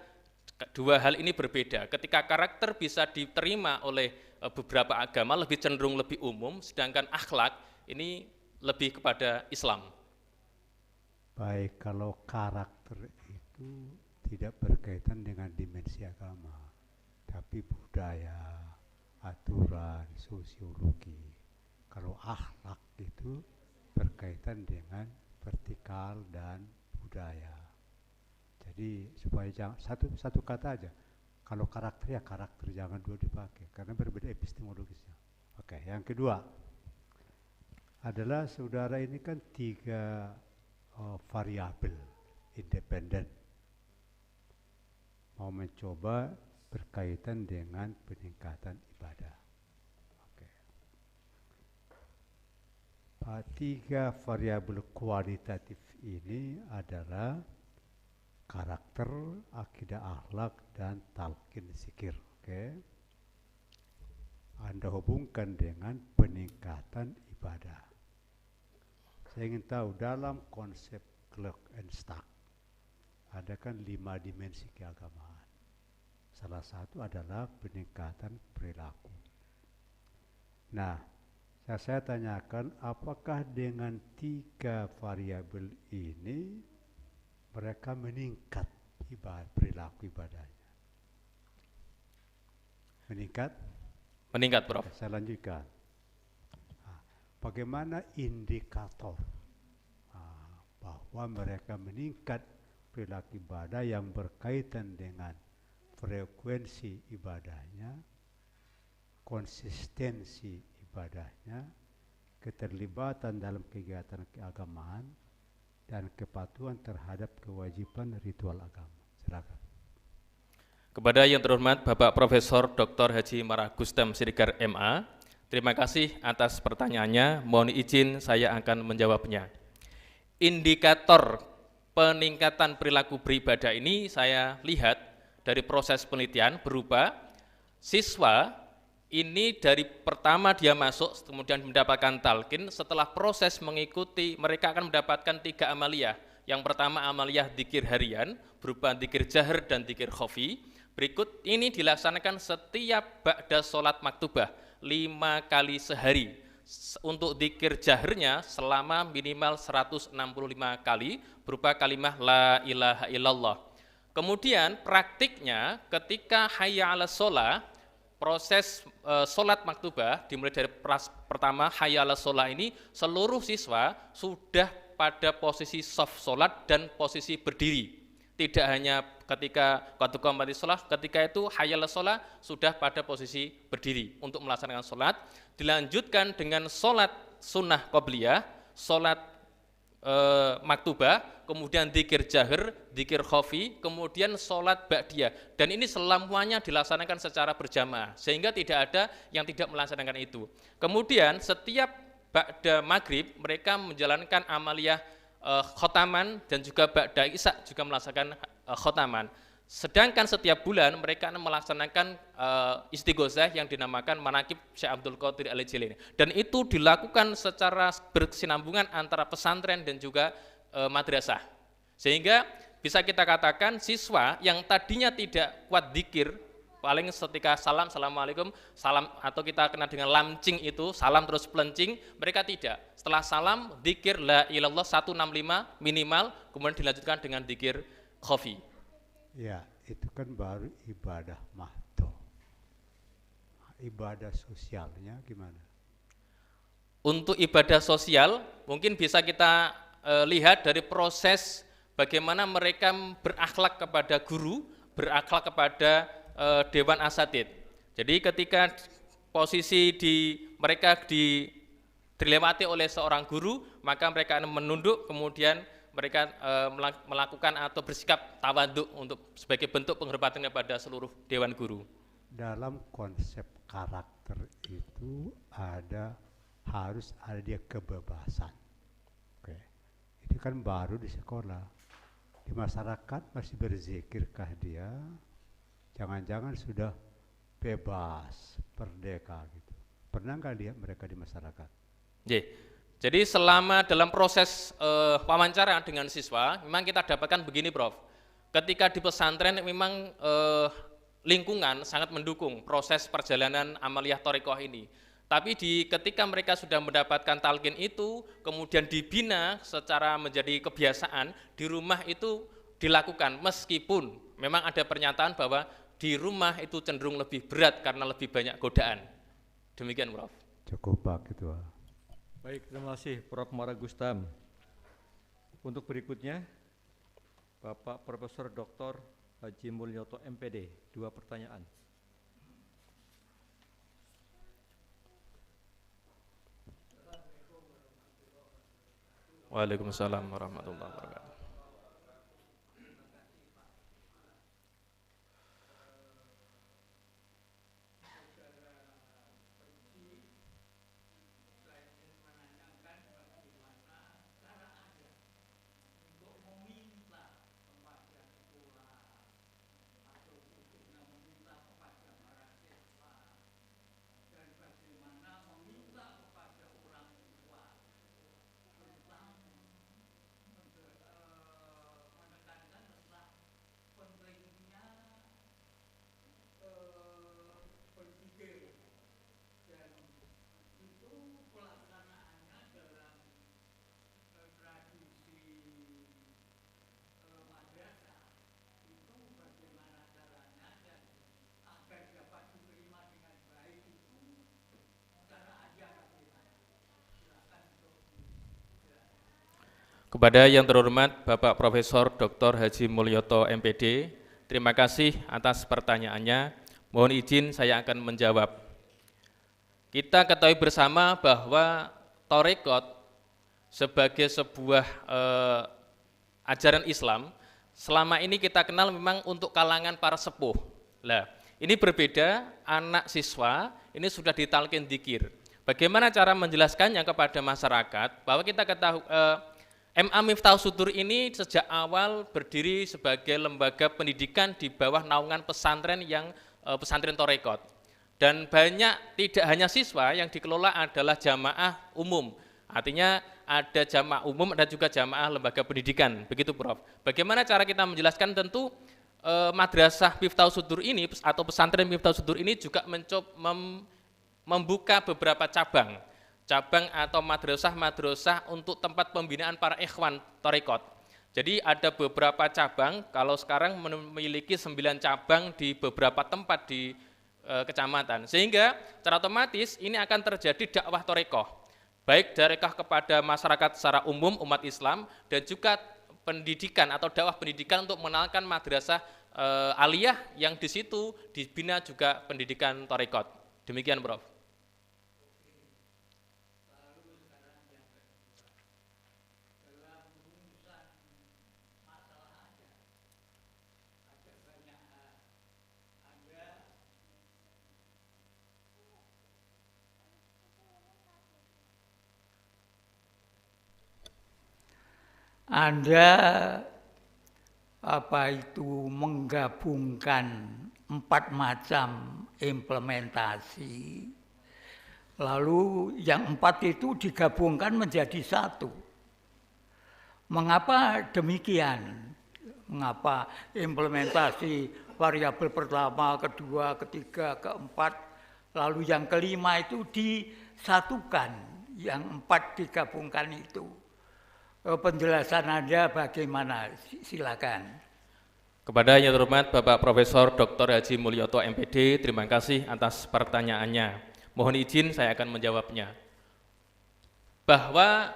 dua hal ini berbeda. Ketika karakter bisa diterima oleh beberapa agama, lebih cenderung lebih umum, sedangkan akhlak ini lebih kepada Islam. Baik, kalau karakter itu tidak berkaitan dengan dimensi agama, tapi budaya, aturan, sosiologi. Kalau akhlak itu berkaitan dengan vertikal dan budaya. Jadi supaya jangan satu kata aja. Kalau karakter ya karakter, jangan dua dipakai karena berbeda epistemologisnya. Oke, yang kedua adalah saudara ini kan tiga variabel independen. Mau mencoba berkaitan dengan peningkatan ibadah. Oke. Tiga variabel kualitatif ini adalah karakter, akidah akhlak, dan talqin zikir. Oke. Anda hubungkan dengan peningkatan ibadah. Saya ingin tahu dalam konsep Clock and Stack ada kan 5 dimensi keagamaan. Salah satu adalah peningkatan perilaku. Nah, saya tanyakan apakah dengan 3 variabel ini mereka meningkat perilaku ibadahnya? Meningkat? Meningkat, Prof. Saya lanjutkan. Bagaimana indikator bahwa mereka meningkat perilaku ibadah yang berkaitan dengan frekuensi ibadahnya, konsistensi ibadahnya, keterlibatan dalam kegiatan keagamaan, dan kepatuhan terhadap kewajiban ritual agama. Silakan. Kepada yang terhormat Bapak Profesor Dr. Haji Maragustam Siregar MA, terima kasih atas pertanyaannya. Mohon izin saya akan menjawabnya. Indikator peningkatan perilaku beribadah ini saya lihat dari proses penelitian berupa siswa ini dari pertama dia masuk kemudian mendapatkan talqin, setelah proses mengikuti mereka akan mendapatkan 3 amaliyah. Yang pertama amaliyah dzikir harian berupa dzikir jahar dan dzikir khafi. Berikut ini dilaksanakan setiap ba'da sholat maktubah 5 kali sehari. Untuk dzikir jaharnya selama minimal 165 kali berupa kalimah la ilaha illallah. Kemudian praktiknya ketika hayya 'alas shalah, proses sholat maktubah dimulai dari pertama hayya 'alas shalah ini seluruh siswa sudah pada posisi shaf sholat dan posisi berdiri. Tidak hanya ketika qad qamatis shalah, ketika itu hayya 'alas shalah sudah pada posisi berdiri untuk melaksanakan sholat. Dilanjutkan dengan sholat sunnah qobliyah, sholat maktubah, kemudian dzikir jahar, dzikir khafi, kemudian sholat ba'diyah. Dan ini semuanya dilaksanakan secara berjamaah, sehingga tidak ada yang tidak melaksanakan itu. Kemudian setiap ba'da maghrib mereka menjalankan amaliyah khotaman dan juga ba'da isya juga melaksanakan khotaman. Sedangkan setiap bulan mereka melaksanakan istighosah yang dinamakan Manaqib Syekh Abdul Qadir Al-Jilani. Dan itu dilakukan secara berkesinambungan antara pesantren dan juga madrasah. Sehingga bisa kita katakan siswa yang tadinya tidak kuat dzikir, paling ketika salam, assalamualaikum, salam, atau kita kenal dengan lamcing itu, salam terus pelencing, mereka tidak. Setelah salam, dzikir la ilallah 165 minimal, kemudian dilanjutkan dengan dzikir khafi. Ya, itu kan baru ibadah mahdoh. Ibadah sosialnya gimana? Untuk ibadah sosial, mungkin bisa kita lihat dari proses bagaimana mereka berakhlak kepada guru, berakhlak kepada dewan asatid. Jadi ketika posisi mereka dilewati oleh seorang guru, maka mereka menunduk, kemudian mereka melakukan atau bersikap tawaduk untuk sebagai bentuk penghormatan kepada seluruh dewan guru. Dalam konsep karakter itu harus ada dia kebebasan. Oke. Ini kan baru di sekolah. Di masyarakat masih berzikirkah dia? Jangan-jangan sudah bebas, merdeka gitu. Pernah nggak lihat mereka di masyarakat? Jadi selama dalam proses wawancara dengan siswa, memang kita dapatkan begini, Prof. Ketika di pesantren memang lingkungan sangat mendukung proses perjalanan amaliyah thariqah ini. Tapi ketika mereka sudah mendapatkan talqin itu, kemudian dibina secara menjadi kebiasaan, di rumah itu dilakukan, meskipun memang ada pernyataan bahwa di rumah itu cenderung lebih berat karena lebih banyak godaan. Demikian, Prof. Cukup Pak Ketua. Baik, terima kasih Prof. Maragustam. Untuk berikutnya, Bapak Profesor Dr. Haji Mulyoto MPD, 2 pertanyaan. Waalaikumsalam warahmatullahi wabarakatuh. Kepada yang terhormat Bapak Profesor Dr. Haji Mulyoto MPD, terima kasih atas pertanyaannya. Mohon izin saya akan menjawab. Kita ketahui bersama bahwa thariqat sebagai sebuah ajaran Islam, selama ini kita kenal memang untuk kalangan para sepuh. Lah, ini berbeda, anak siswa ini sudah ditalqin dzikir. Bagaimana cara menjelaskannya kepada masyarakat bahwa kita ketahui MA Miftahus Sudur ini sejak awal berdiri sebagai lembaga pendidikan di bawah naungan pesantren yang pesantren Torekot. Dan banyak, tidak hanya siswa, yang dikelola adalah jamaah umum. Artinya ada jamaah umum, ada juga jamaah lembaga pendidikan, begitu Prof. Bagaimana cara kita menjelaskan? Tentu madrasah Miftahus Sudur ini atau pesantren Miftahus Sudur ini juga membuka beberapa cabang atau madrasah untuk tempat pembinaan para ikhwan Torekot. Jadi ada beberapa cabang, kalau sekarang memiliki 9 cabang di beberapa tempat di kecamatan, sehingga secara otomatis ini akan terjadi dakwah Torekoh, baik dakwah kepada masyarakat secara umum umat Islam dan juga pendidikan atau dakwah pendidikan untuk mengenalkan madrasah aliyah yang di situ dibina juga pendidikan Torekot. Demikian Prof. Anda menggabungkan 4 macam implementasi, lalu yang 4 itu digabungkan menjadi 1. Mengapa demikian? Mengapa implementasi variabel pertama, kedua, ketiga, keempat, lalu yang kelima itu disatukan, yang 4 digabungkan itu? Penjelasan Anda bagaimana? Silakan. Kepada yang terhormat Bapak Profesor Dr. Haji Mulyoto MPD, terima kasih atas pertanyaannya. Mohon izin saya akan menjawabnya. Bahwa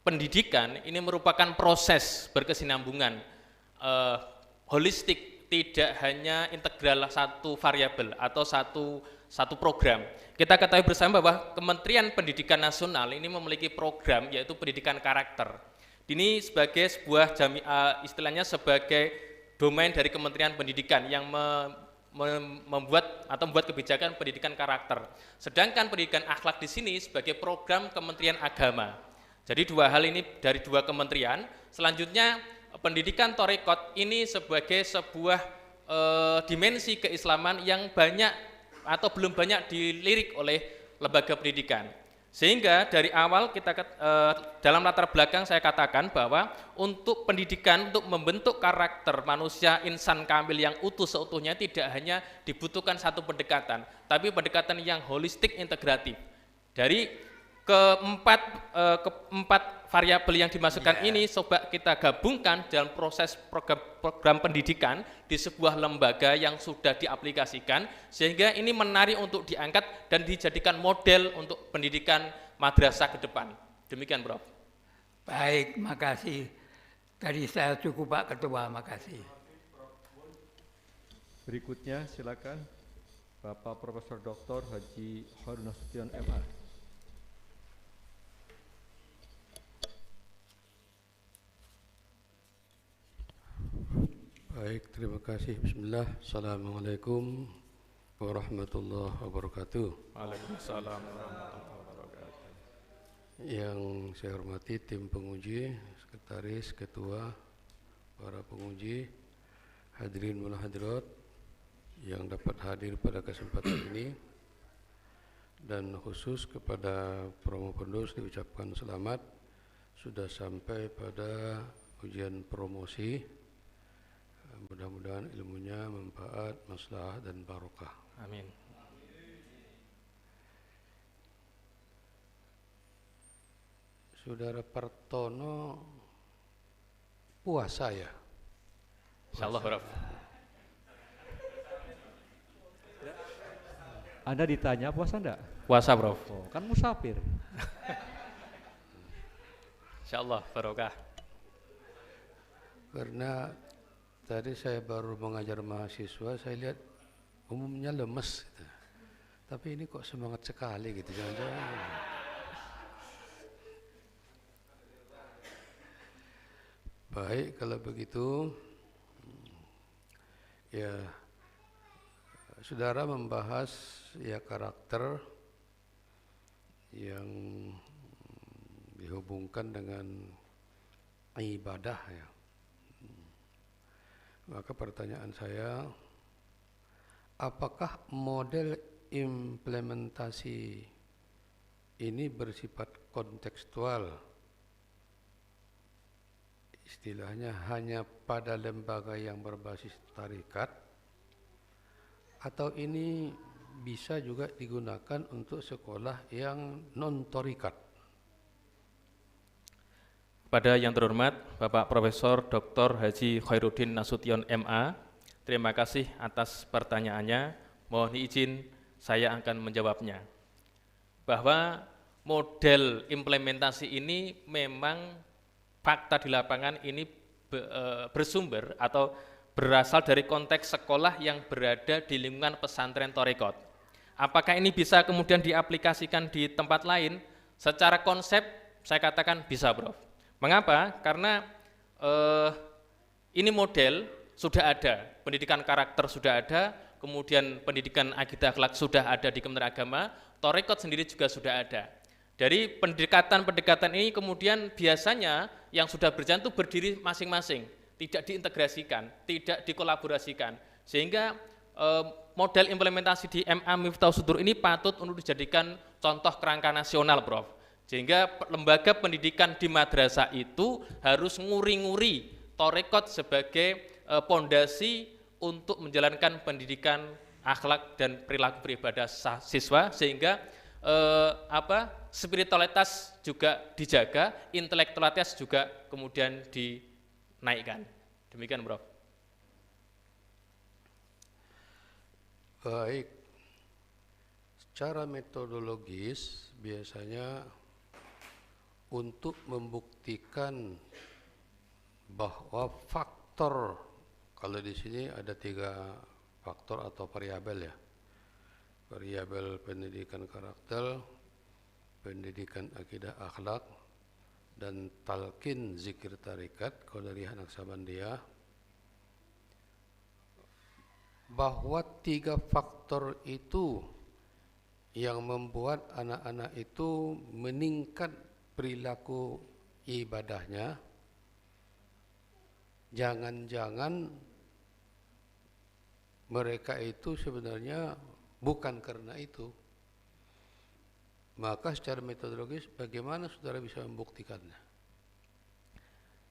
pendidikan ini merupakan proses berkesinambungan, holistik, tidak hanya integral satu variabel atau satu program. Kita ketahui bersama bahwa Kementerian Pendidikan Nasional ini memiliki program yaitu pendidikan karakter. Ini sebagai sebuah istilahnya sebagai domain dari Kementerian Pendidikan yang membuat kebijakan pendidikan karakter. Sedangkan pendidikan akhlak di sini sebagai program Kementerian Agama. Jadi 2 hal ini dari 2 kementerian. Selanjutnya pendidikan Torekot ini sebagai sebuah dimensi keislaman yang banyak atau belum banyak dilirik oleh lembaga pendidikan. Sehingga dari awal kita dalam latar belakang saya katakan bahwa untuk pendidikan, untuk membentuk karakter manusia insan kamil yang utuh seutuhnya tidak hanya dibutuhkan satu pendekatan, tapi pendekatan yang holistik integratif. Dari keempat variabel yang dimasukkan ini coba kita gabungkan dalam proses program pendidikan di sebuah lembaga yang sudah diaplikasikan, sehingga ini menarik untuk diangkat dan dijadikan model untuk pendidikan madrasah ke depan. Demikian Prof. Baik, makasih. Tadi saya cukup Pak Ketua, makasih. Berikutnya silakan Bapak Profesor Dr. Haji Harun Nasution MA. Baik, terima kasih. Bismillah. Assalamualaikum warahmatullahi wabarakatuh. Waalaikumsalam warahmatullahi wabarakatuh. Yang saya hormati tim penguji, sekretaris, ketua, para penguji, hadirin wal hadirat yang dapat hadir pada kesempatan ini, dan khusus kepada promo pendus diucapkan selamat sudah sampai pada ujian promosi. Mudah-mudahan ilmunya manfaat, maslahah dan barokah. Amin. Saudara Partono puasa ya? Insyaallah Prof. Anda ditanya puasa enggak? Puasa Prof. Oh, kan musafir. Insyaallah barokah. Karena tadi saya baru mengajar mahasiswa, saya lihat umumnya lemes gitu. Tapi ini kok semangat sekali gitu, jangan-jangan. Baik, kalau begitu ya saudara membahas ya karakter yang dihubungkan dengan ibadah ya. Maka pertanyaan saya, apakah model implementasi ini bersifat kontekstual, istilahnya hanya pada lembaga yang berbasis tarikat, atau ini bisa juga digunakan untuk sekolah yang non-tarikat? Kepada yang terhormat Bapak Profesor Dr. Haji Khairuddin Nasution MA, terima kasih atas pertanyaannya. Mohon izin saya akan menjawabnya. Bahwa model implementasi ini memang fakta di lapangan ini bersumber atau berasal dari konteks sekolah yang berada di lingkungan pesantren Thariqat. Apakah ini bisa kemudian diaplikasikan di tempat lain? Secara konsep saya katakan bisa, Prof. Mengapa? Karena ini model sudah ada, pendidikan karakter sudah ada, kemudian pendidikan akidah akhlak sudah ada di Kementerian Agama, Thariqat sendiri juga sudah ada. Dari pendekatan-pendekatan ini kemudian biasanya yang sudah berjalan itu berdiri masing-masing, tidak diintegrasikan, tidak dikolaborasikan, sehingga model implementasi di MA Miftahus Sudur ini patut untuk dijadikan contoh kerangka nasional, Prof. Sehingga lembaga pendidikan di madrasah itu harus nguri-nguri Thariqat sebagai pondasi untuk menjalankan pendidikan akhlak dan perilaku beribadah siswa, sehingga spiritualitas juga dijaga, intelektualitas juga kemudian dinaikkan. Demikian, Prof. Baik, secara metodologis biasanya untuk membuktikan bahwa faktor, kalau di sini ada 3 faktor atau variabel ya, variabel pendidikan karakter, pendidikan akidah akhlak, dan talqin zikir tarikat kalau dari Naksabandia, bahwa 3 faktor itu yang membuat anak-anak itu meningkat perilaku ibadahnya. Jangan-jangan mereka itu sebenarnya bukan karena itu. Maka secara metodologis bagaimana saudara bisa membuktikannya?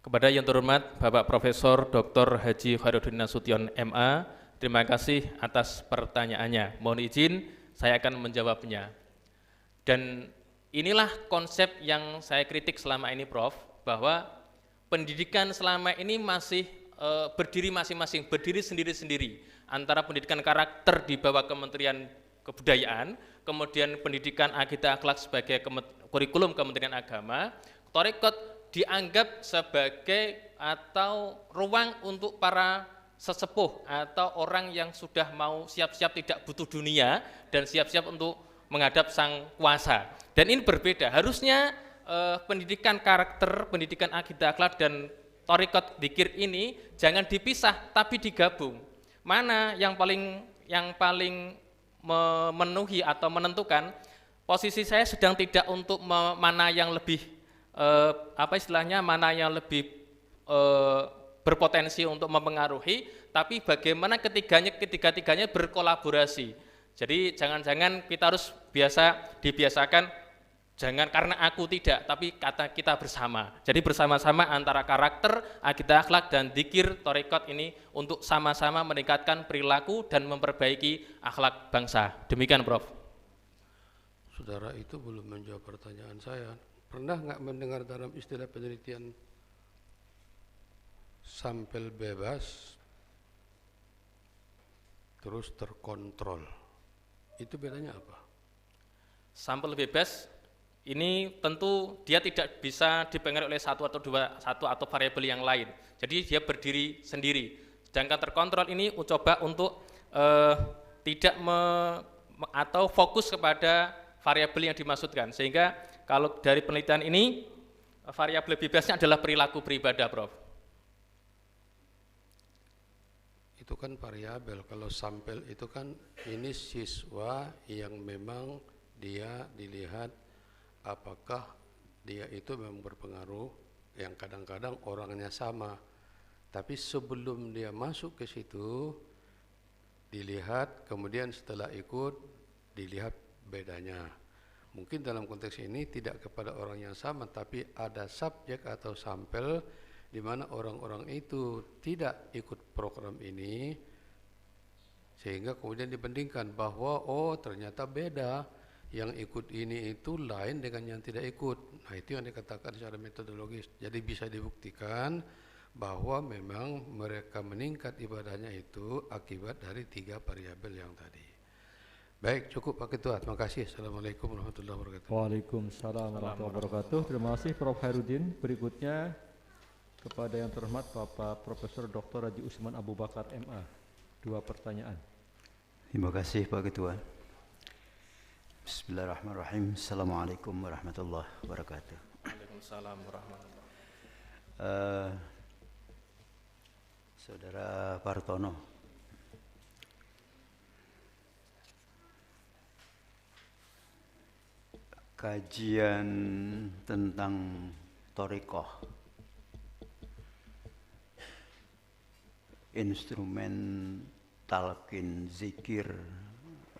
Kepada yang terhormat Bapak Profesor Dr. Haji Khairuddin Nasution MA, terima kasih atas pertanyaannya. Mohon izin saya akan menjawabnya. Dan inilah konsep yang saya kritik selama ini, Prof, bahwa pendidikan selama ini masih berdiri masing-masing, berdiri sendiri-sendiri, antara pendidikan karakter di bawah Kementerian Kebudayaan, kemudian pendidikan akidah akhlak sebagai kurikulum Kementerian Agama, Thariqat dianggap sebagai atau ruang untuk para sesepuh atau orang yang sudah mau siap-siap tidak butuh dunia dan siap-siap untuk menghadap sang kuasa. Dan ini berbeda, harusnya pendidikan karakter, pendidikan akidah akhlak dan Thariqat dzikir ini jangan dipisah tapi digabung. Mana yang paling memenuhi atau menentukan? Posisi saya sedang tidak untuk mana yang lebih mana yang lebih berpotensi untuk mempengaruhi, tapi bagaimana ketiga-tiganya berkolaborasi. Jadi jangan-jangan kita harus dibiasakan jangan karena aku tidak, tapi kata kita bersama. Jadi bersama-sama antara karakter, akidah akhlak dan dzikir Thariqat ini untuk sama-sama meningkatkan perilaku dan memperbaiki akhlak bangsa. Demikian, Prof. Saudara itu belum menjawab pertanyaan saya. Pernah nggak mendengar dalam istilah penelitian sampel bebas terus terkontrol? Itu bedanya apa? Sampel bebas ini tentu dia tidak bisa dipengaruhi oleh satu atau variabel yang lain. Jadi dia berdiri sendiri. Sedangkan terkontrol ini coba untuk tidak atau fokus kepada variabel yang dimaksudkan. Sehingga kalau dari penelitian ini variabel bebasnya adalah perilaku beribadah, Prof. Itu kan variabel. Kalau sampel itu kan ini siswa yang memang dia dilihat apakah dia itu memang berpengaruh, yang kadang-kadang orangnya sama. Tapi sebelum dia masuk ke situ, dilihat, kemudian setelah ikut dilihat bedanya. Mungkin dalam konteks ini tidak kepada orang yang sama, tapi ada subjek atau sampel di mana orang-orang itu tidak ikut program ini, sehingga kemudian dibandingkan bahwa oh ternyata beda, yang ikut ini itu lain dengan yang tidak ikut. Nah itu yang dikatakan secara metodologis. Jadi bisa dibuktikan bahwa memang mereka meningkat ibadahnya itu akibat dari 3 variabel yang tadi. Baik, cukup Pak Ketua. Terima kasih. Assalamualaikum warahmatullahi wabarakatuh. Waalaikumsalam warahmatullahi wabarakatuh. Terima kasih Prof. Hairudin. Berikutnya kepada yang terhormat Bapak Profesor Dr. Haji Usman Abu Bakar MA. 2 pertanyaan. Terima kasih Pak Ketua. Bismillahirrahmanirrahim. Assalamualaikum warahmatullahi wabarakatuh. Waalaikumsalam warahmatullahi wabarakatuh. Saudara Partono, kajian tentang thariqah, instrumen talqin zikir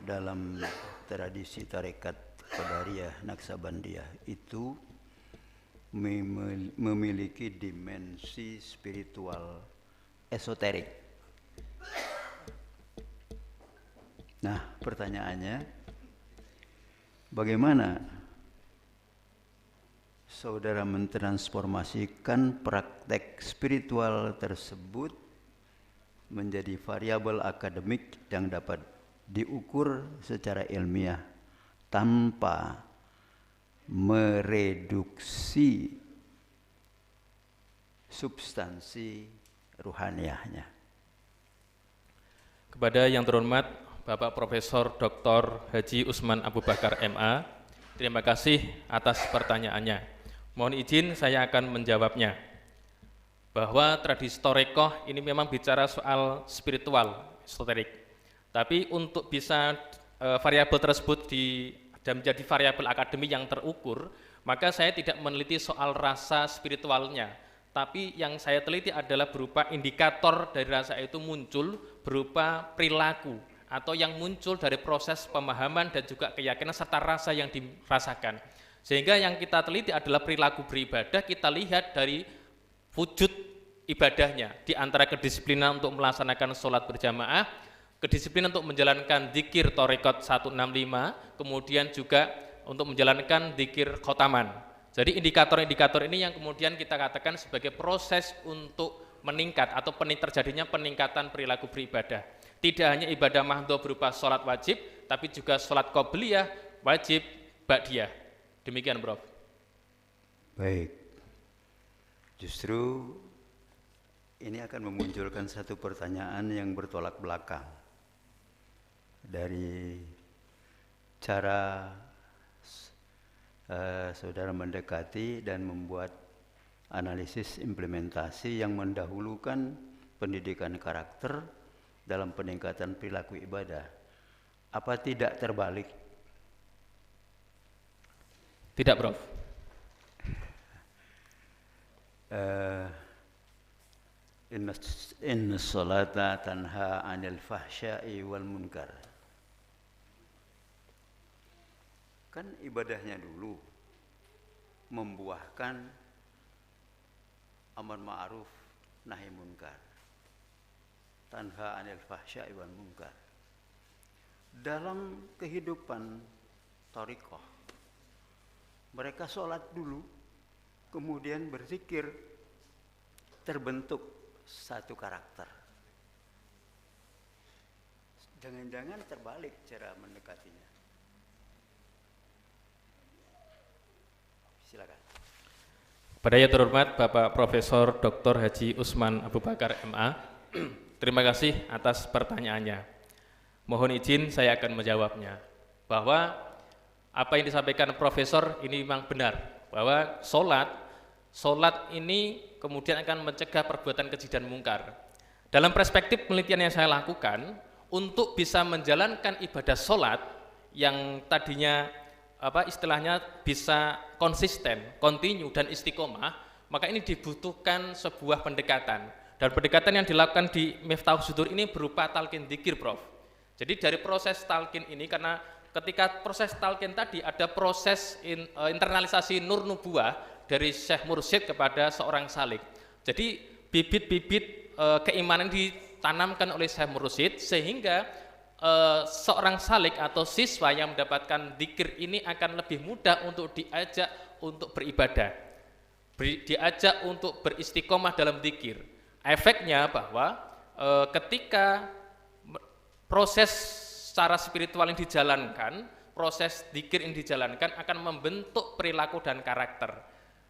dalam tradisi tarekat Qadariyah Naqsabandiyah itu memiliki dimensi spiritual esoterik. Nah, pertanyaannya, bagaimana saudara mentransformasikan praktek spiritual tersebut menjadi variabel akademik yang dapat diukur secara ilmiah tanpa mereduksi substansi ruhaniyahnya. Kepada yang terhormat Bapak Profesor Dr. Haji Usman Abu Bakar MA, terima kasih atas pertanyaannya. Mohon izin saya akan menjawabnya. Bahwa tradisi thariqah ini memang bicara soal spiritual, esoterik. Tapi untuk bisa variabel tersebut dan menjadi variabel akademik yang terukur, maka saya tidak meneliti soal rasa spiritualnya. Tapi yang saya teliti adalah berupa indikator dari rasa itu muncul berupa perilaku atau yang muncul dari proses pemahaman dan juga keyakinan serta rasa yang dirasakan. Sehingga yang kita teliti adalah perilaku beribadah, kita lihat dari wujud ibadahnya di antara kedisiplinan untuk melaksanakan sholat berjamaah, kedisiplinan untuk menjalankan dzikir thariqat 165, kemudian juga untuk menjalankan dzikir khotaman. Jadi indikator-indikator ini yang kemudian kita katakan sebagai proses untuk meningkat atau terjadinya peningkatan perilaku beribadah. Tidak hanya ibadah mahdhah berupa sholat wajib, tapi juga sholat qobliyah, wajib, ba'diyah. Demikian Prof. Baik. Justru ini akan memunculkan satu pertanyaan yang bertolak belakang dari cara saudara mendekati dan membuat analisis implementasi yang mendahulukan pendidikan karakter dalam peningkatan perilaku ibadah. Apa tidak terbalik? Tidak, Prof. Inna sholata tanha anil fahsya'i wal munkar. Kan ibadahnya dulu membuahkan amar ma'ruf nahi munkar, tanha anil fahsya'i wal munkar. Dalam kehidupan thariqah, mereka sholat dulu, kemudian berzikir, terbentuk satu karakter. Jangan-jangan terbalik cara mendekatinya. Silakan. Pada yang terhormat Bapak Profesor Dr. Haji Usman Abu Bakar MA, terima kasih atas pertanyaannya. Mohon izin saya akan menjawabnya. Bahwa apa yang disampaikan Profesor ini memang benar. Bahwa sholat ini kemudian akan mencegah perbuatan keji dan mungkar. Dalam perspektif penelitian yang saya lakukan, untuk bisa menjalankan ibadah sholat yang tadinya istilahnya bisa konsisten, kontinu dan istiqomah, maka ini dibutuhkan sebuah pendekatan. Dan pendekatan yang dilakukan di Miftahus Sudur ini berupa talqin dzikir, Prof. Jadi dari proses talqin ini, karena ketika proses talqin tadi ada proses internalisasi nur nubuwah dari Syekh Mursyid kepada seorang salik. Jadi bibit-bibit keimanan ditanamkan oleh Syekh Mursyid sehingga seorang salik atau siswa yang mendapatkan dzikir ini akan lebih mudah untuk diajak untuk beribadah, diajak untuk beristiqomah dalam dzikir. Efeknya bahwa ketika proses secara spiritual yang dijalankan, proses dzikir yang dijalankan akan membentuk perilaku dan karakter.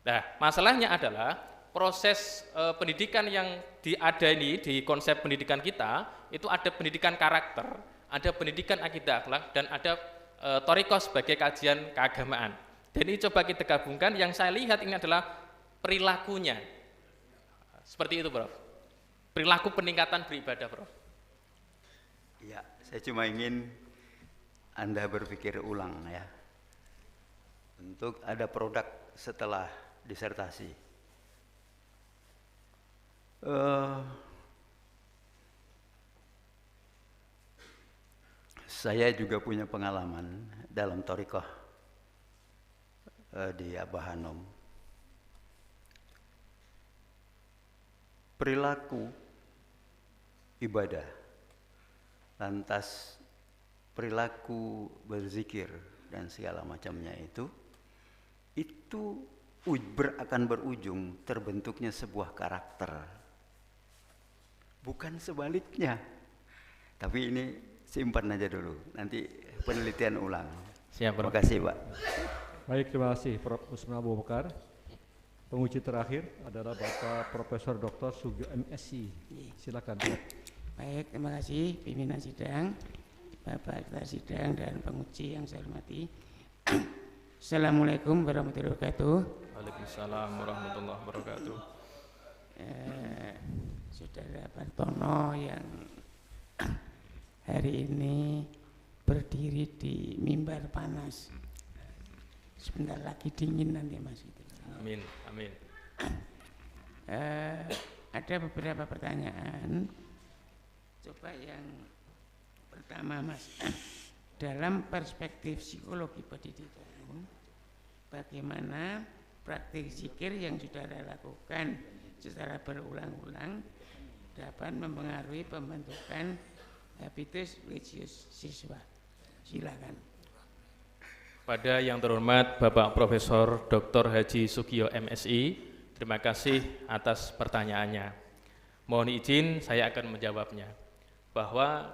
Nah, masalahnya adalah proses pendidikan yang ada ini di konsep pendidikan kita, itu ada pendidikan karakter, ada pendidikan akidah akhlak, dan ada thariqah sebagai kajian keagamaan. Dan ini coba kita gabungkan, yang saya lihat ini adalah perilakunya. Seperti itu, Prof. Perilaku peningkatan beribadah, Prof. Ya, saya cuma ingin Anda berpikir ulang ya. Untuk ada produk setelah disertasi. Saya juga punya pengalaman dalam thariqah di Abah Hanom. Perilaku ibadah, lantas perilaku berzikir dan segala macamnya itu akan berujung terbentuknya sebuah karakter, bukan sebaliknya. Tapi ini simpan aja dulu, nanti penelitian ulang. Siap, Terima kasih, Pak. Baik, terima kasih Prof. Usman Abu Bakar. Penguji terakhir adalah Bapak Profesor Dr. Sugio MSI. Silakan. Baik, terima kasih pimpinan sidang, Bapak Ketua Sidang dan penguji yang saya hormati. Assalamualaikum warahmatullahi wabarakatuh. Waalaikumsalam warahmatullahi wabarakatuh. Saudara Partono yang hari ini berdiri di mimbar panas, sebentar lagi dingin nanti Mas. Amin, amin. Ada beberapa pertanyaan. Coba yang pertama, Mas, dalam perspektif psikologi pendidikan, bagaimana praktik zikir yang saudara lakukan secara berulang-ulang dapat mempengaruhi pembentukan habitus religius siswa? Silakan. Pada yang terhormat Bapak Profesor Dr. Haji Sugio MSI, terima kasih atas pertanyaannya. Mohon izin saya akan menjawabnya. Bahwa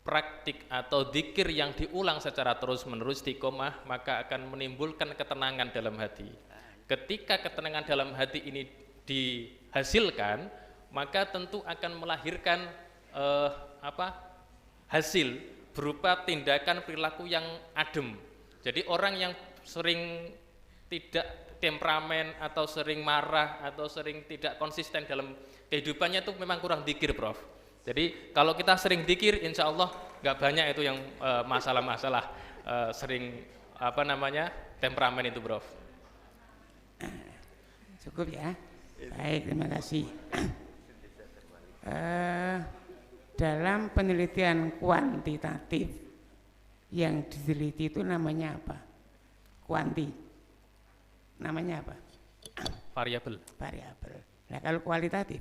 praktik atau dzikir yang diulang secara terus-menerus istiqomah maka akan menimbulkan ketenangan dalam hati. Ketika ketenangan dalam hati ini dihasilkan, maka tentu akan melahirkan hasil berupa tindakan perilaku yang adem. Jadi orang yang sering tidak temperamen atau sering marah atau sering tidak konsisten dalam kehidupannya itu memang kurang dzikir, Prof. Jadi kalau kita sering dzikir, insya Allah nggak banyak itu yang masalah-masalah sering temperamen itu, Prof. Cukup ya. Baik, terima kasih. Dalam penelitian kuantitatif yang diteliti itu namanya apa? Kuanti. Namanya apa? Variabel. Variabel. Nah, kalau kualitatif?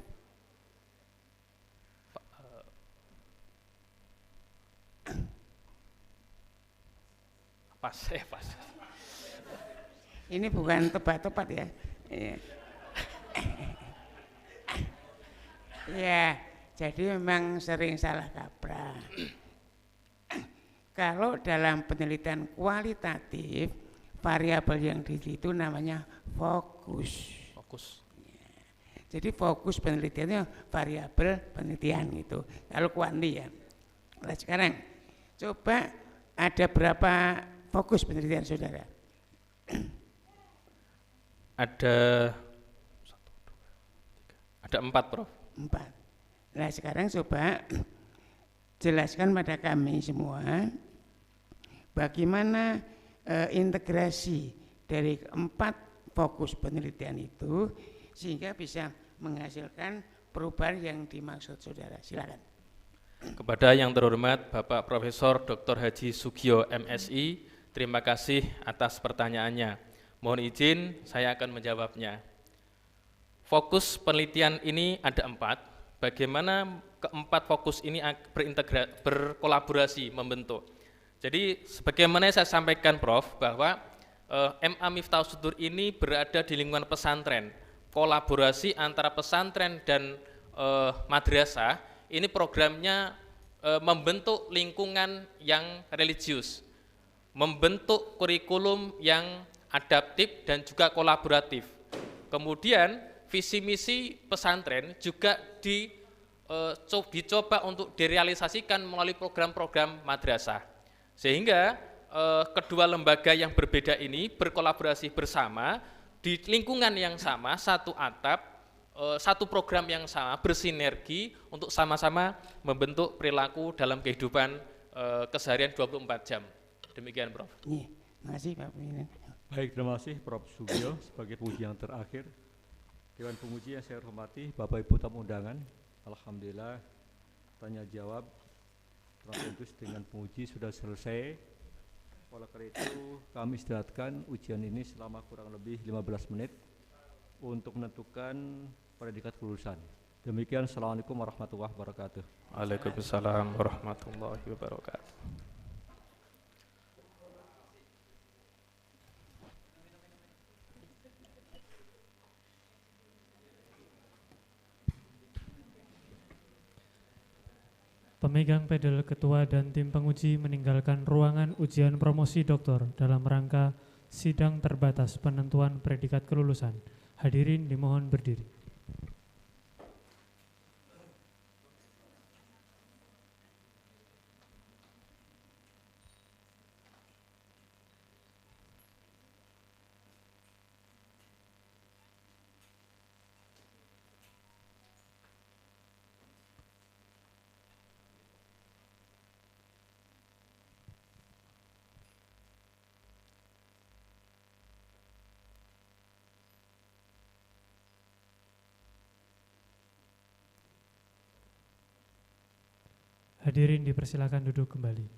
Pas. Ini bukan tepat ya. Ya, jadi memang sering salah kaprah. Kalau dalam penelitian kualitatif, variabel yang diteliti itu namanya fokus. Ya. Jadi fokus penelitiannya variabel penelitian itu. Kalau kuanti ya. Nah, sekarang coba ada berapa fokus penelitian saudara? Ada 4, Prof. 4. Nah, sekarang coba jelaskan pada kami semua bagaimana integrasi dari 4 fokus penelitian itu sehingga bisa menghasilkan perubahan yang dimaksud saudara. Silakan. Kepada yang terhormat Bapak Profesor Dr. Haji Sugio MSI, terima kasih atas pertanyaannya. Mohon izin saya akan menjawabnya. Fokus penelitian ini ada 4. Bagaimana keempat fokus ini berkolaborasi, membentuk. Jadi sebagaimana saya sampaikan Prof, bahwa MA Miftahus Sudur ini berada di lingkungan pesantren. Kolaborasi antara pesantren dan madrasah, ini programnya membentuk lingkungan yang religius, membentuk kurikulum yang adaptif dan juga kolaboratif. Kemudian visi misi pesantren juga dicoba untuk direalisasikan melalui program-program madrasah. Sehingga kedua lembaga yang berbeda ini berkolaborasi bersama di lingkungan yang sama, satu atap, satu program yang sama, bersinergi untuk sama-sama membentuk perilaku dalam kehidupan keseharian 24 jam. Demikian Prof. Iya, makasih Pak Pimpinan. Baik, terima kasih Prof. Sugio sebagai penguji yang terakhir. Dewan penguji yang saya hormati, Bapak Ibu tamu undangan, alhamdulillah tanya jawab Transcentus dengan penguji sudah selesai. Oleh karena itu kami istirahatkan ujian ini selama kurang lebih 15 menit untuk menentukan predikat kelulusan. Demikian, Assalamualaikum warahmatullahi wabarakatuh. Waalaikumsalam warahmatullahi wabarakatuh. Pemegang pedel ketua dan tim penguji meninggalkan ruangan ujian promosi doktor dalam rangka sidang terbatas penentuan predikat kelulusan. Hadirin dimohon berdiri. Hadirin dipersilakan duduk kembali.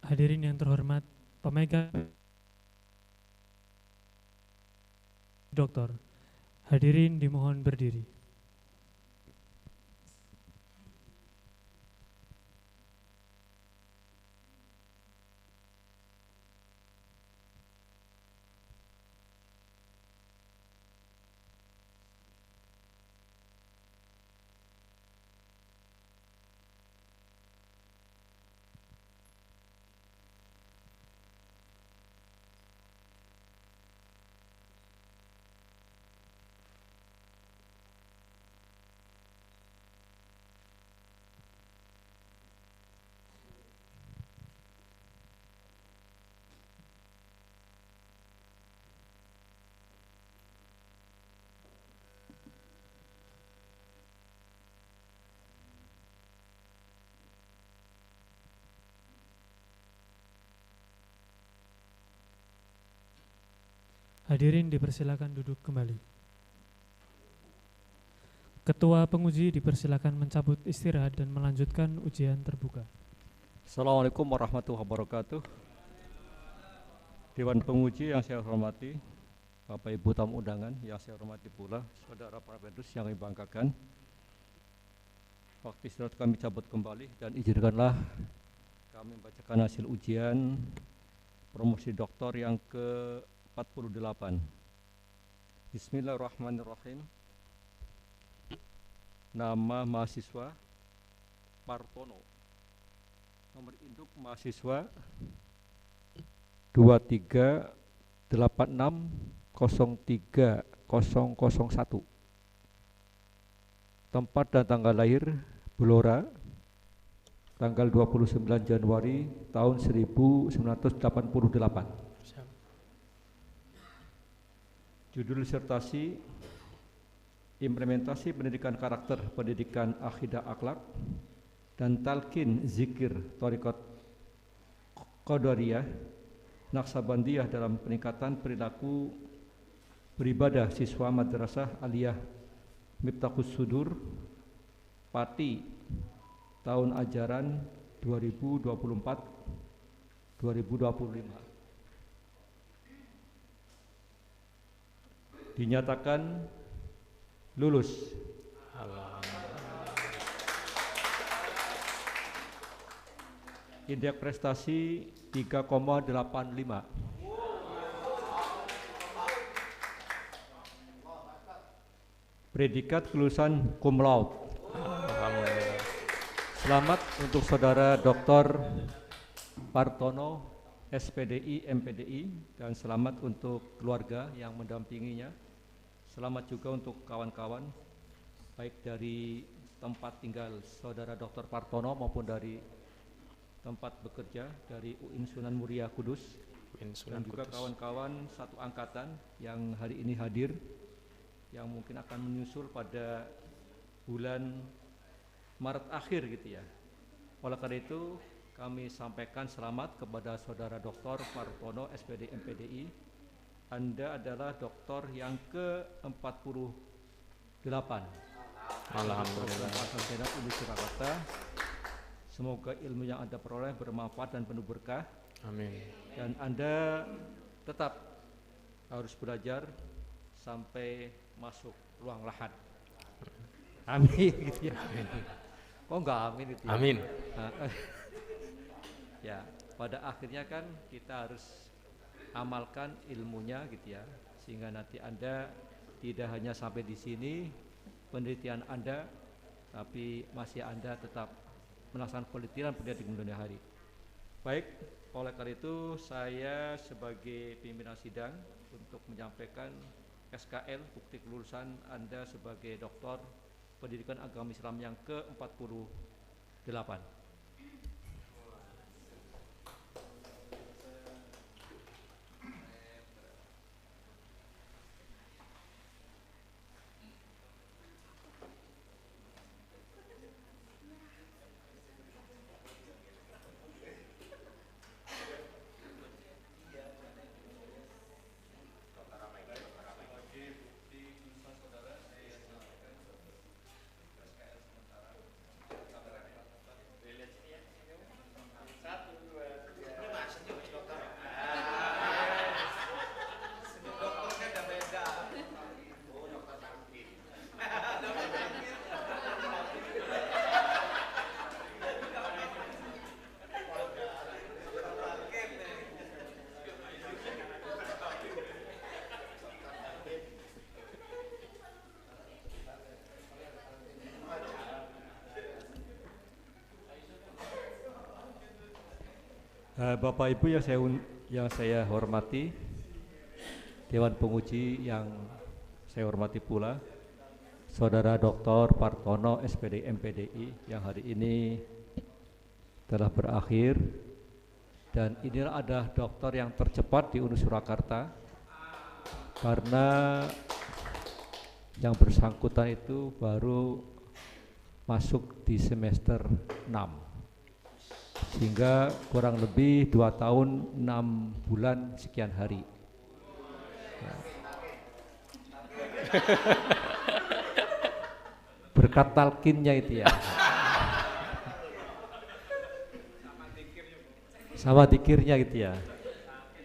Hadirin yang terhormat, pemegang Doktor, hadirin dimohon berdiri. Hadirin dipersilakan duduk kembali. Ketua penguji dipersilakan mencabut istirahat dan melanjutkan ujian terbuka. Assalamualaikum warahmatullahi wabarakatuh. Dewan penguji yang saya hormati, Bapak Ibu tamu undangan yang saya hormati pula, saudara para penduduk yang kami banggakan. Waktu istirahat kami cabut kembali dan izinkanlah kami membacakan hasil ujian promosi doktor yang ke-48. Bismillahirrahmanirrahim. Nama mahasiswa Partono. Nomor induk mahasiswa 238603001. Tempat dan tanggal lahir Blora, tanggal 29 Januari tahun 1988. Judul disertasi Implementasi Pendidikan Karakter Pendidikan Akidah Akhlak dan Talqin Zikir Thariqat Qadariyah Naqsabandiyah dalam peningkatan perilaku beribadah siswa Madrasah Aliyah Miftahus Sudur Pati tahun ajaran 2024-2025. Dinyatakan lulus. Indeks prestasi 3,85. Predikat kelulusan cum laude. Selamat untuk saudara Dr. Partono, SPDI, MPDI, dan selamat untuk keluarga yang mendampinginya. Selamat juga untuk kawan-kawan, baik dari tempat tinggal saudara Dr. Partono maupun dari tempat bekerja dari UIN Sunan Muria Kudus, dan juga kawan-kawan satu angkatan yang hari ini hadir, yang mungkin akan menyusul pada bulan Maret akhir gitu ya. Oleh karena itu kami sampaikan selamat kepada saudara Dr. Partono, SPD MPDI. Anda adalah doktor yang ke-48. Alhamdulillah. Semoga ilmu yang Anda peroleh bermanfaat dan penuh berkah. Amin. Dan Anda tetap harus belajar sampai masuk ruang lahat. Amin gitu ya. Amin. Kok enggak amin itu ya? Amin. Ya, pada akhirnya kan kita harus amalkan ilmunya gitu ya, sehingga nanti Anda tidak hanya sampai di sini penelitian Anda, tapi masih Anda tetap melaksanakan penelitian di kemudian hari. Baik, oleh karena itu saya sebagai pimpinan sidang untuk menyampaikan SKL bukti kelulusan Anda sebagai doktor pendidikan agama Islam yang ke-48. Bapak Ibu yang saya hormati, Dewan Penguji yang saya hormati pula, Saudara Dr. Partono SPD MPDI yang hari ini telah berakhir, dan inilah ada dokter yang tercepat di Uni Surakarta karena yang bersangkutan itu baru masuk di semester 6. Sehingga kurang lebih 2 tahun 6 bulan sekian hari. Berkat talkinnya itu ya. Sama dikirnya gitu ya.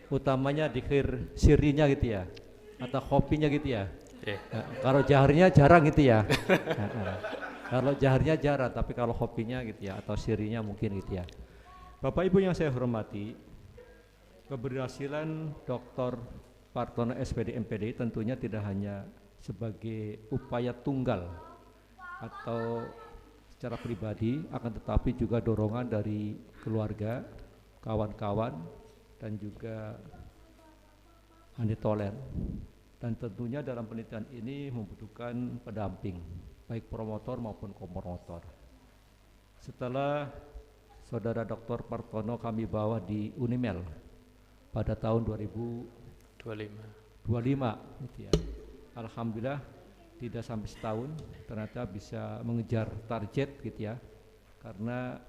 Utamanya dikir sirinya gitu ya. Atau kopinya gitu ya. Kalau jaharnya jarang gitu ya. Kalau jaharnya jarang, tapi kalau kopinya gitu ya, atau sirinya mungkin gitu ya. Bapak Ibu yang saya hormati, keberhasilan Dr. Partono SPD MPDI tentunya tidak hanya sebagai upaya tunggal atau secara pribadi, akan tetapi juga dorongan dari keluarga, kawan-kawan, dan juga ahli toler. Dan tentunya dalam penelitian ini membutuhkan pendamping, baik promotor maupun kopromotor. Setelah Saudara Dr. Partono kami bawa di Unimel pada tahun 2025 gitu ya. Alhamdulillah tidak sampai setahun ternyata bisa mengejar target gitu ya. Karena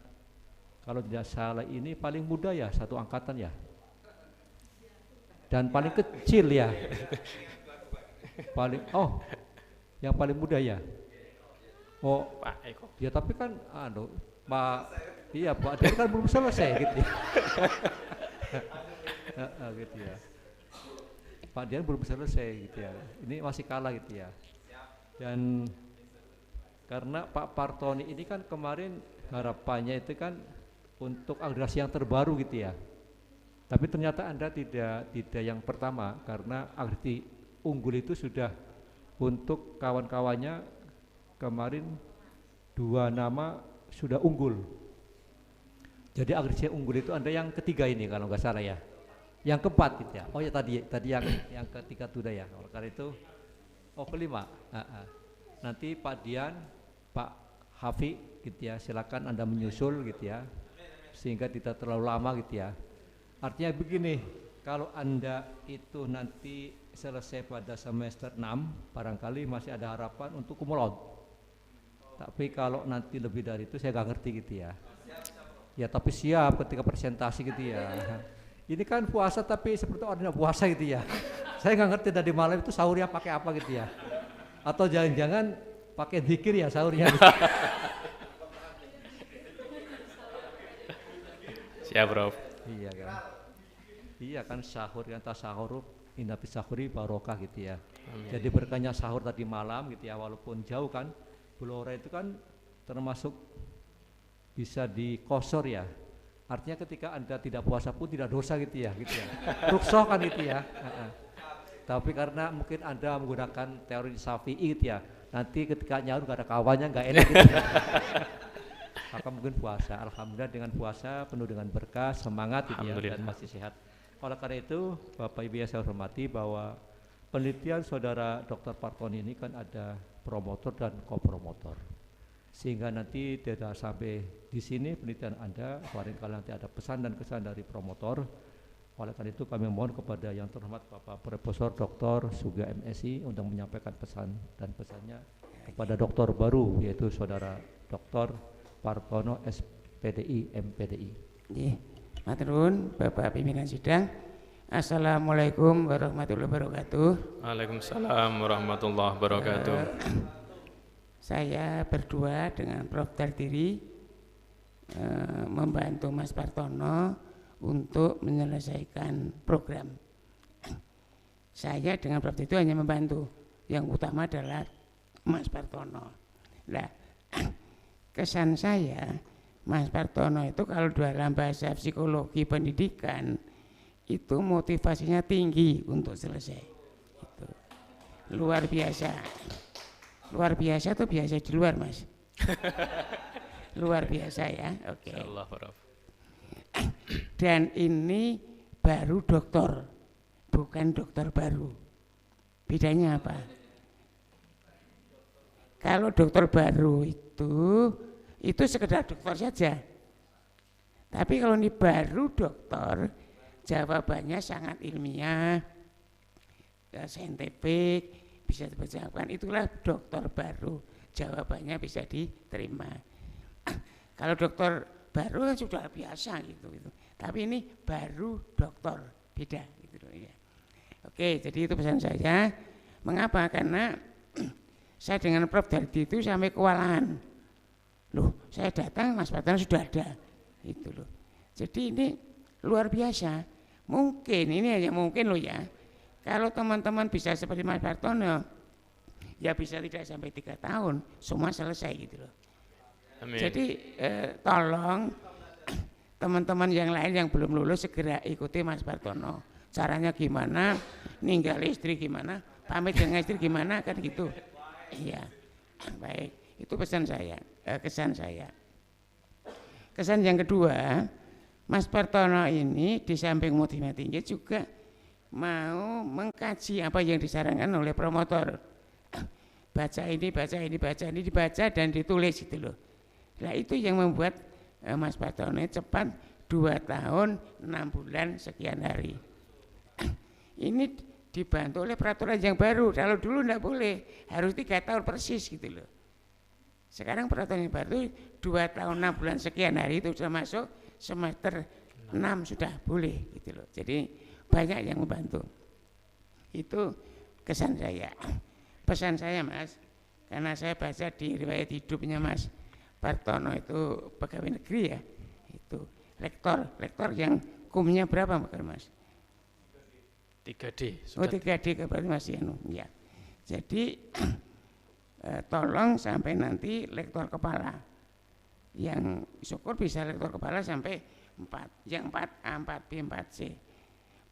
kalau tidak salah ini paling muda ya, satu angkatan ya. Dan paling kecil ya. Yang paling muda ya. Oh, Pak Eko. Ya tapi kan Iya Pak, dia kan belum selesai gitu ya. Gitu ya. Pak Dian belum selesai gitu ya. Ini masih kalah gitu ya. Dan karena Pak Partoni ini kan kemarin harapannya itu kan untuk agregasi yang terbaru gitu ya. Tapi ternyata Anda tidak yang pertama, karena agregasi unggul itu sudah untuk kawan-kawannya kemarin 2 nama sudah unggul. Jadi agregasi unggul itu Anda yang ketiga ini kalau nggak salah ya. Yang keempat gitu ya. Oh ya tadi yang ketiga sudah ya. Kalau karena itu kelima. Nanti Pak Dian, Pak Hafi gitu ya. Silakan Anda menyusul gitu ya. Sehingga tidak terlalu lama gitu ya. Artinya begini, kalau Anda itu nanti selesai pada semester 6, barangkali masih ada harapan untuk cum laude. Tapi kalau nanti lebih dari itu saya nggak ngerti gitu ya. Ya tapi siap ketika presentasi gitu ya. Ini kan puasa tapi seperti orang puasa gitu ya. Saya nggak ngerti tadi malam itu sahurnya pakai apa gitu ya. Atau jangan-jangan pakai zikir ya sahurnya. Gitu. Siap Bro. Iya kan. Iya kan sahur kan tasahur inna fi sahuri barokah gitu ya. Amin. Jadi berkahnya sahur tadi malam gitu ya, walaupun jauh kan. Blora itu kan termasuk bisa dikosor ya. Artinya ketika Anda tidak puasa pun tidak dosa gitu ya. Rukhsah kan gitu ya. Tapi karena mungkin Anda menggunakan teori Syafi'i gitu ya. Nanti ketika nyaur gak ada kawannya gak enak gitu ya. Maka mungkin puasa. Alhamdulillah dengan puasa penuh dengan berkah, semangat gitu ya, dan masih sehat. Oleh karena itu Bapak Ibu yang saya hormati, bahwa penelitian Saudara Dr. Partoni ini kan ada promotor dan kopromotor. Sehingga nanti tidak sampai di sini penelitian Anda, barangkali nanti ada pesan dan kesan dari promotor. Oleh karena itu kami mohon kepada yang terhormat Bapak Profesor Dr. Suga MSI untuk menyampaikan pesan dan pesannya kepada dokter baru, yaitu Saudara Dr. Partono SPDI MPDI. Matur nuwun Bapak pimpinan sidang. Assalamualaikum warahmatullahi wabarakatuh. Waalaikumsalam warahmatullahi wabarakatuh. Saya berdua dengan Prof. Dardiri membantu Mas Partono untuk menyelesaikan program. Saya dengan Prof. itu hanya membantu, yang utama adalah Mas Partono. Nah, kesan saya, Mas Partono itu kalau dalam bahasa psikologi pendidikan itu motivasinya tinggi untuk selesai. Itu luar biasa. Luar biasa tuh biasa di luar Mas. Luar biasa ya. Oke. Dan ini baru dokter, bukan dokter baru. Bedanya apa? Kalau dokter baru itu sekedar dokter saja. Tapi kalau ini baru dokter, jawabannya sangat ilmiah, saintifik, bisa diperjawabkan. Itulah dokter baru, jawabannya bisa diterima. Kalau dokter baru kan sudah biasa gitu. Tapi ini baru dokter, beda gitu ya. Oke, jadi itu pesan saya. Mengapa? Karena saya dengan Prof Dardi itu sampai kewalahan. Loh, saya datang Mas Partono sudah ada. Itu loh. Jadi ini luar biasa. Mungkin ini hanya mungkin loh ya. Kalau teman-teman bisa seperti Mas Partono, ya bisa tidak sampai 3 tahun, semua selesai gitu loh. Amin. Jadi tolong teman-teman yang lain yang belum lulus segera ikuti Mas Partono. Caranya gimana, ninggal istri gimana, pamit dengan istri gimana, kan gitu. Iya, baik. Itu pesan saya, kesan saya. Kesan yang kedua, Mas Partono ini di samping motivasi tinggi juga mau mengkaji apa yang disarankan oleh promotor. Baca ini, dibaca dan ditulis gitu loh. Nah itu yang membuat Mas Partono cepat 2 tahun 6 bulan sekian hari. Ini dibantu oleh peraturan yang baru. Kalau dulu enggak boleh, harus 3 tahun persis gitu loh. Sekarang peraturan yang baru 2 tahun 6 bulan sekian hari itu sudah masuk semester 6 sudah boleh gitu loh. Jadi banyak yang membantu. Itu kesan saya. Pesan saya Mas, karena saya baca di riwayat hidupnya Mas Partono itu pegawai negeri ya. Itu lektor yang kumnya berapa Mas? 3D. Oh 3D berarti masih ya. Jadi tolong sampai nanti lektor kepala. Yang syukur bisa lektor kepala sampai 4. Yang 4A, 4B, 4C.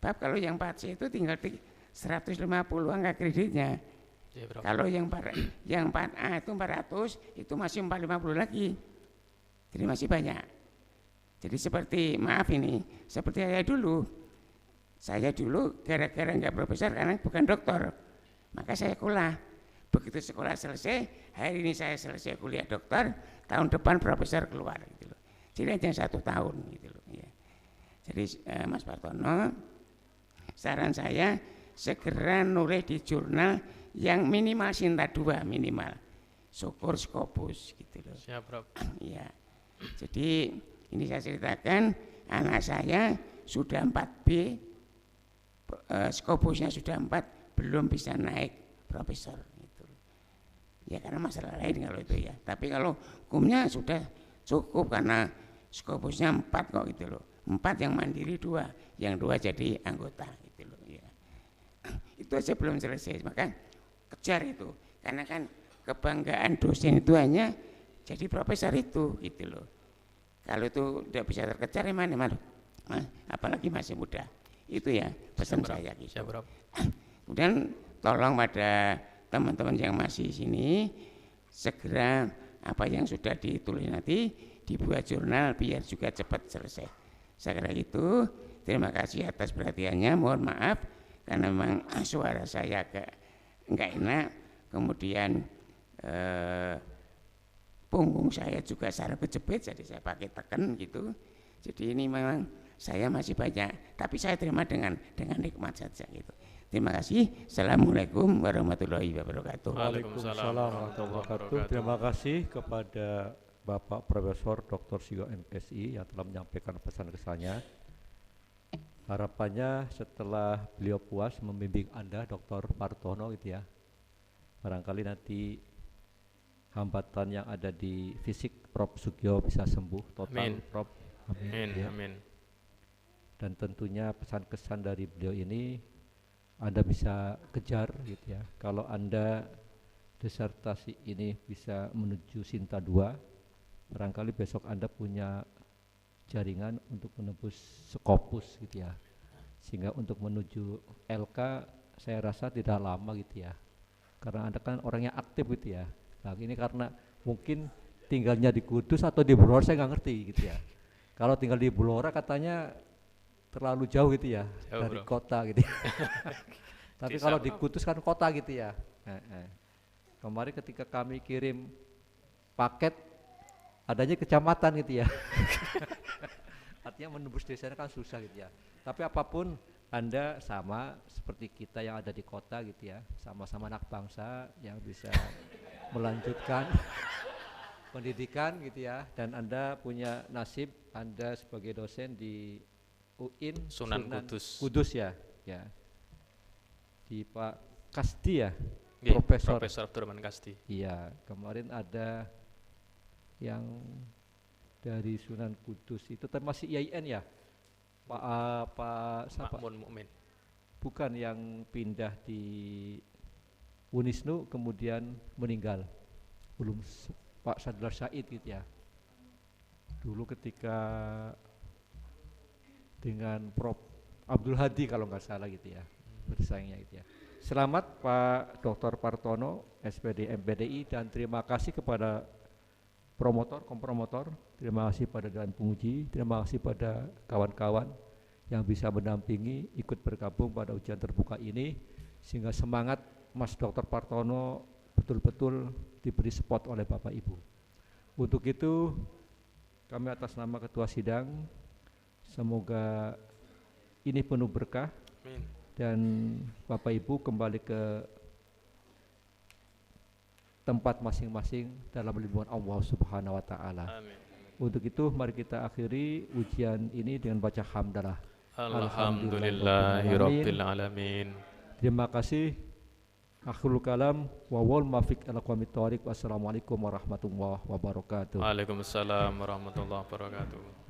Bab kalau yang 4C itu tinggal 150 angka kreditnya. Ya, kalau yang 4A itu 400, itu masih 450 lagi. Jadi masih banyak. Jadi seperti seperti saya dulu gara-gara enggak profesor karena bukan dokter, maka saya sekolah. Begitu sekolah selesai, hari ini saya selesai kuliah dokter, tahun depan profesor keluar gitu loh. Jadi hanya 1 tahun gitu loh ya. Jadi Mas Partono, saran saya segera nulis di jurnal yang minimal Sinta 2 minimal. Syukur Scopus gitu loh. Siap, Prof. Iya. Jadi ini saya ceritakan, anak saya sudah 4B, Scopusnya sudah 4, belum bisa naik profesor gitu. Ya karena masalah lain kalau itu ya. Tapi kalau hukumnya sudah cukup karena Scopusnya 4 kok gitu loh. 4 yang mandiri 2, yang 2 jadi anggota gitu loh ya. Itu aja belum selesai, maka kejar itu. Karena kan kebanggaan dosen itu hanya jadi profesor itu gitu loh. Kalau itu tidak bisa terkejar mana apalagi masih muda. Itu ya pesan saya gitu. Kemudian tolong pada teman-teman yang masih sini segera apa yang sudah ditulis nanti dibuat jurnal biar juga cepat selesai. Saya kira itu. Terima kasih atas perhatiannya. Mohon maaf karena memang suara saya agak enggak enak. Kemudian punggung saya juga saraf kejepit, jadi saya pakai teken gitu. Jadi ini memang saya masih banyak, tapi saya terima dengan nikmat saja gitu. Terima kasih. Assalamualaikum warahmatullahi wabarakatuh. Waalaikumsalam warahmatullahi wabarakatuh. Terima kasih kepada Bapak Profesor Dr. Sigio MSI yang telah menyampaikan pesan-kesannya. Harapannya setelah beliau puas membimbing Anda, Dr. Partono gitu ya, barangkali nanti hambatan yang ada di fisik Prof. Sugio bisa sembuh total. Amin. Prof. Amin. Ya. Amin. Dan tentunya pesan-kesan dari beliau ini Anda bisa kejar gitu ya. Kalau Anda disertasi ini bisa menuju Sinta 2, barangkali besok Anda punya jaringan untuk menembus Scopus gitu ya. Sehingga untuk menuju LK saya rasa tidak lama gitu ya. Karena Anda kan orangnya aktif gitu ya. Nah ini karena mungkin tinggalnya di Kudus atau di Blora saya nggak ngerti gitu ya. Kalau tinggal di Blora katanya terlalu jauh gitu ya, Jauh, dari bro. kota gitu. Ya. Tapi Desa, kalau bro. di Kudus kan kota gitu ya. Kemarin ketika kami kirim paket, adanya kecamatan gitu ya. Artinya menembus desanya kan susah gitu ya. Tapi apapun Anda sama seperti kita yang ada di kota gitu ya, sama-sama anak bangsa yang bisa melanjutkan pendidikan gitu ya. Dan Anda punya nasib, Anda sebagai dosen di UIN Sunan Kudus ya, ya. Di Pak Kasdi ya, Nggih, Profesor Abdurrahman Kasdi. Iya, kemarin ada yang dari Sunan Kudus itu termasuk IAIN ya, Pak siapa? Makmun Mukmin. Bukan, yang pindah di Unisnu kemudian meninggal, belum Pak Sadlar Said gitu ya. Dulu ketika dengan Prof Abdul Hadi kalau nggak salah gitu ya, bersaingnya gitu ya. Selamat Pak Dr. Partono, SPD MPDI, dan terima kasih kepada promotor, kompromotor, terima kasih pada Dewan Penguji, terima kasih pada kawan-kawan yang bisa mendampingi, ikut bergabung pada ujian terbuka ini, sehingga semangat Mas Dr. Partono betul-betul diberi support oleh Bapak Ibu. Untuk itu, kami atas nama Ketua Sidang, semoga ini penuh berkah, Amin. dan Bapak Ibu kembali ke tempat masing-masing dalam lindungan Allah Subhanahu wa taala. Amin. Untuk itu mari kita akhiri ujian ini dengan baca hamdalah. Alhamdulillahirabbil alamin. Terima kasih. Akhirul kalam wa wal muwaffiq ila aqwamit thoriq. Wassalamualaikum warahmatullahi wabarakatuh. Waalaikumsalam warahmatullahi wabarakatuh.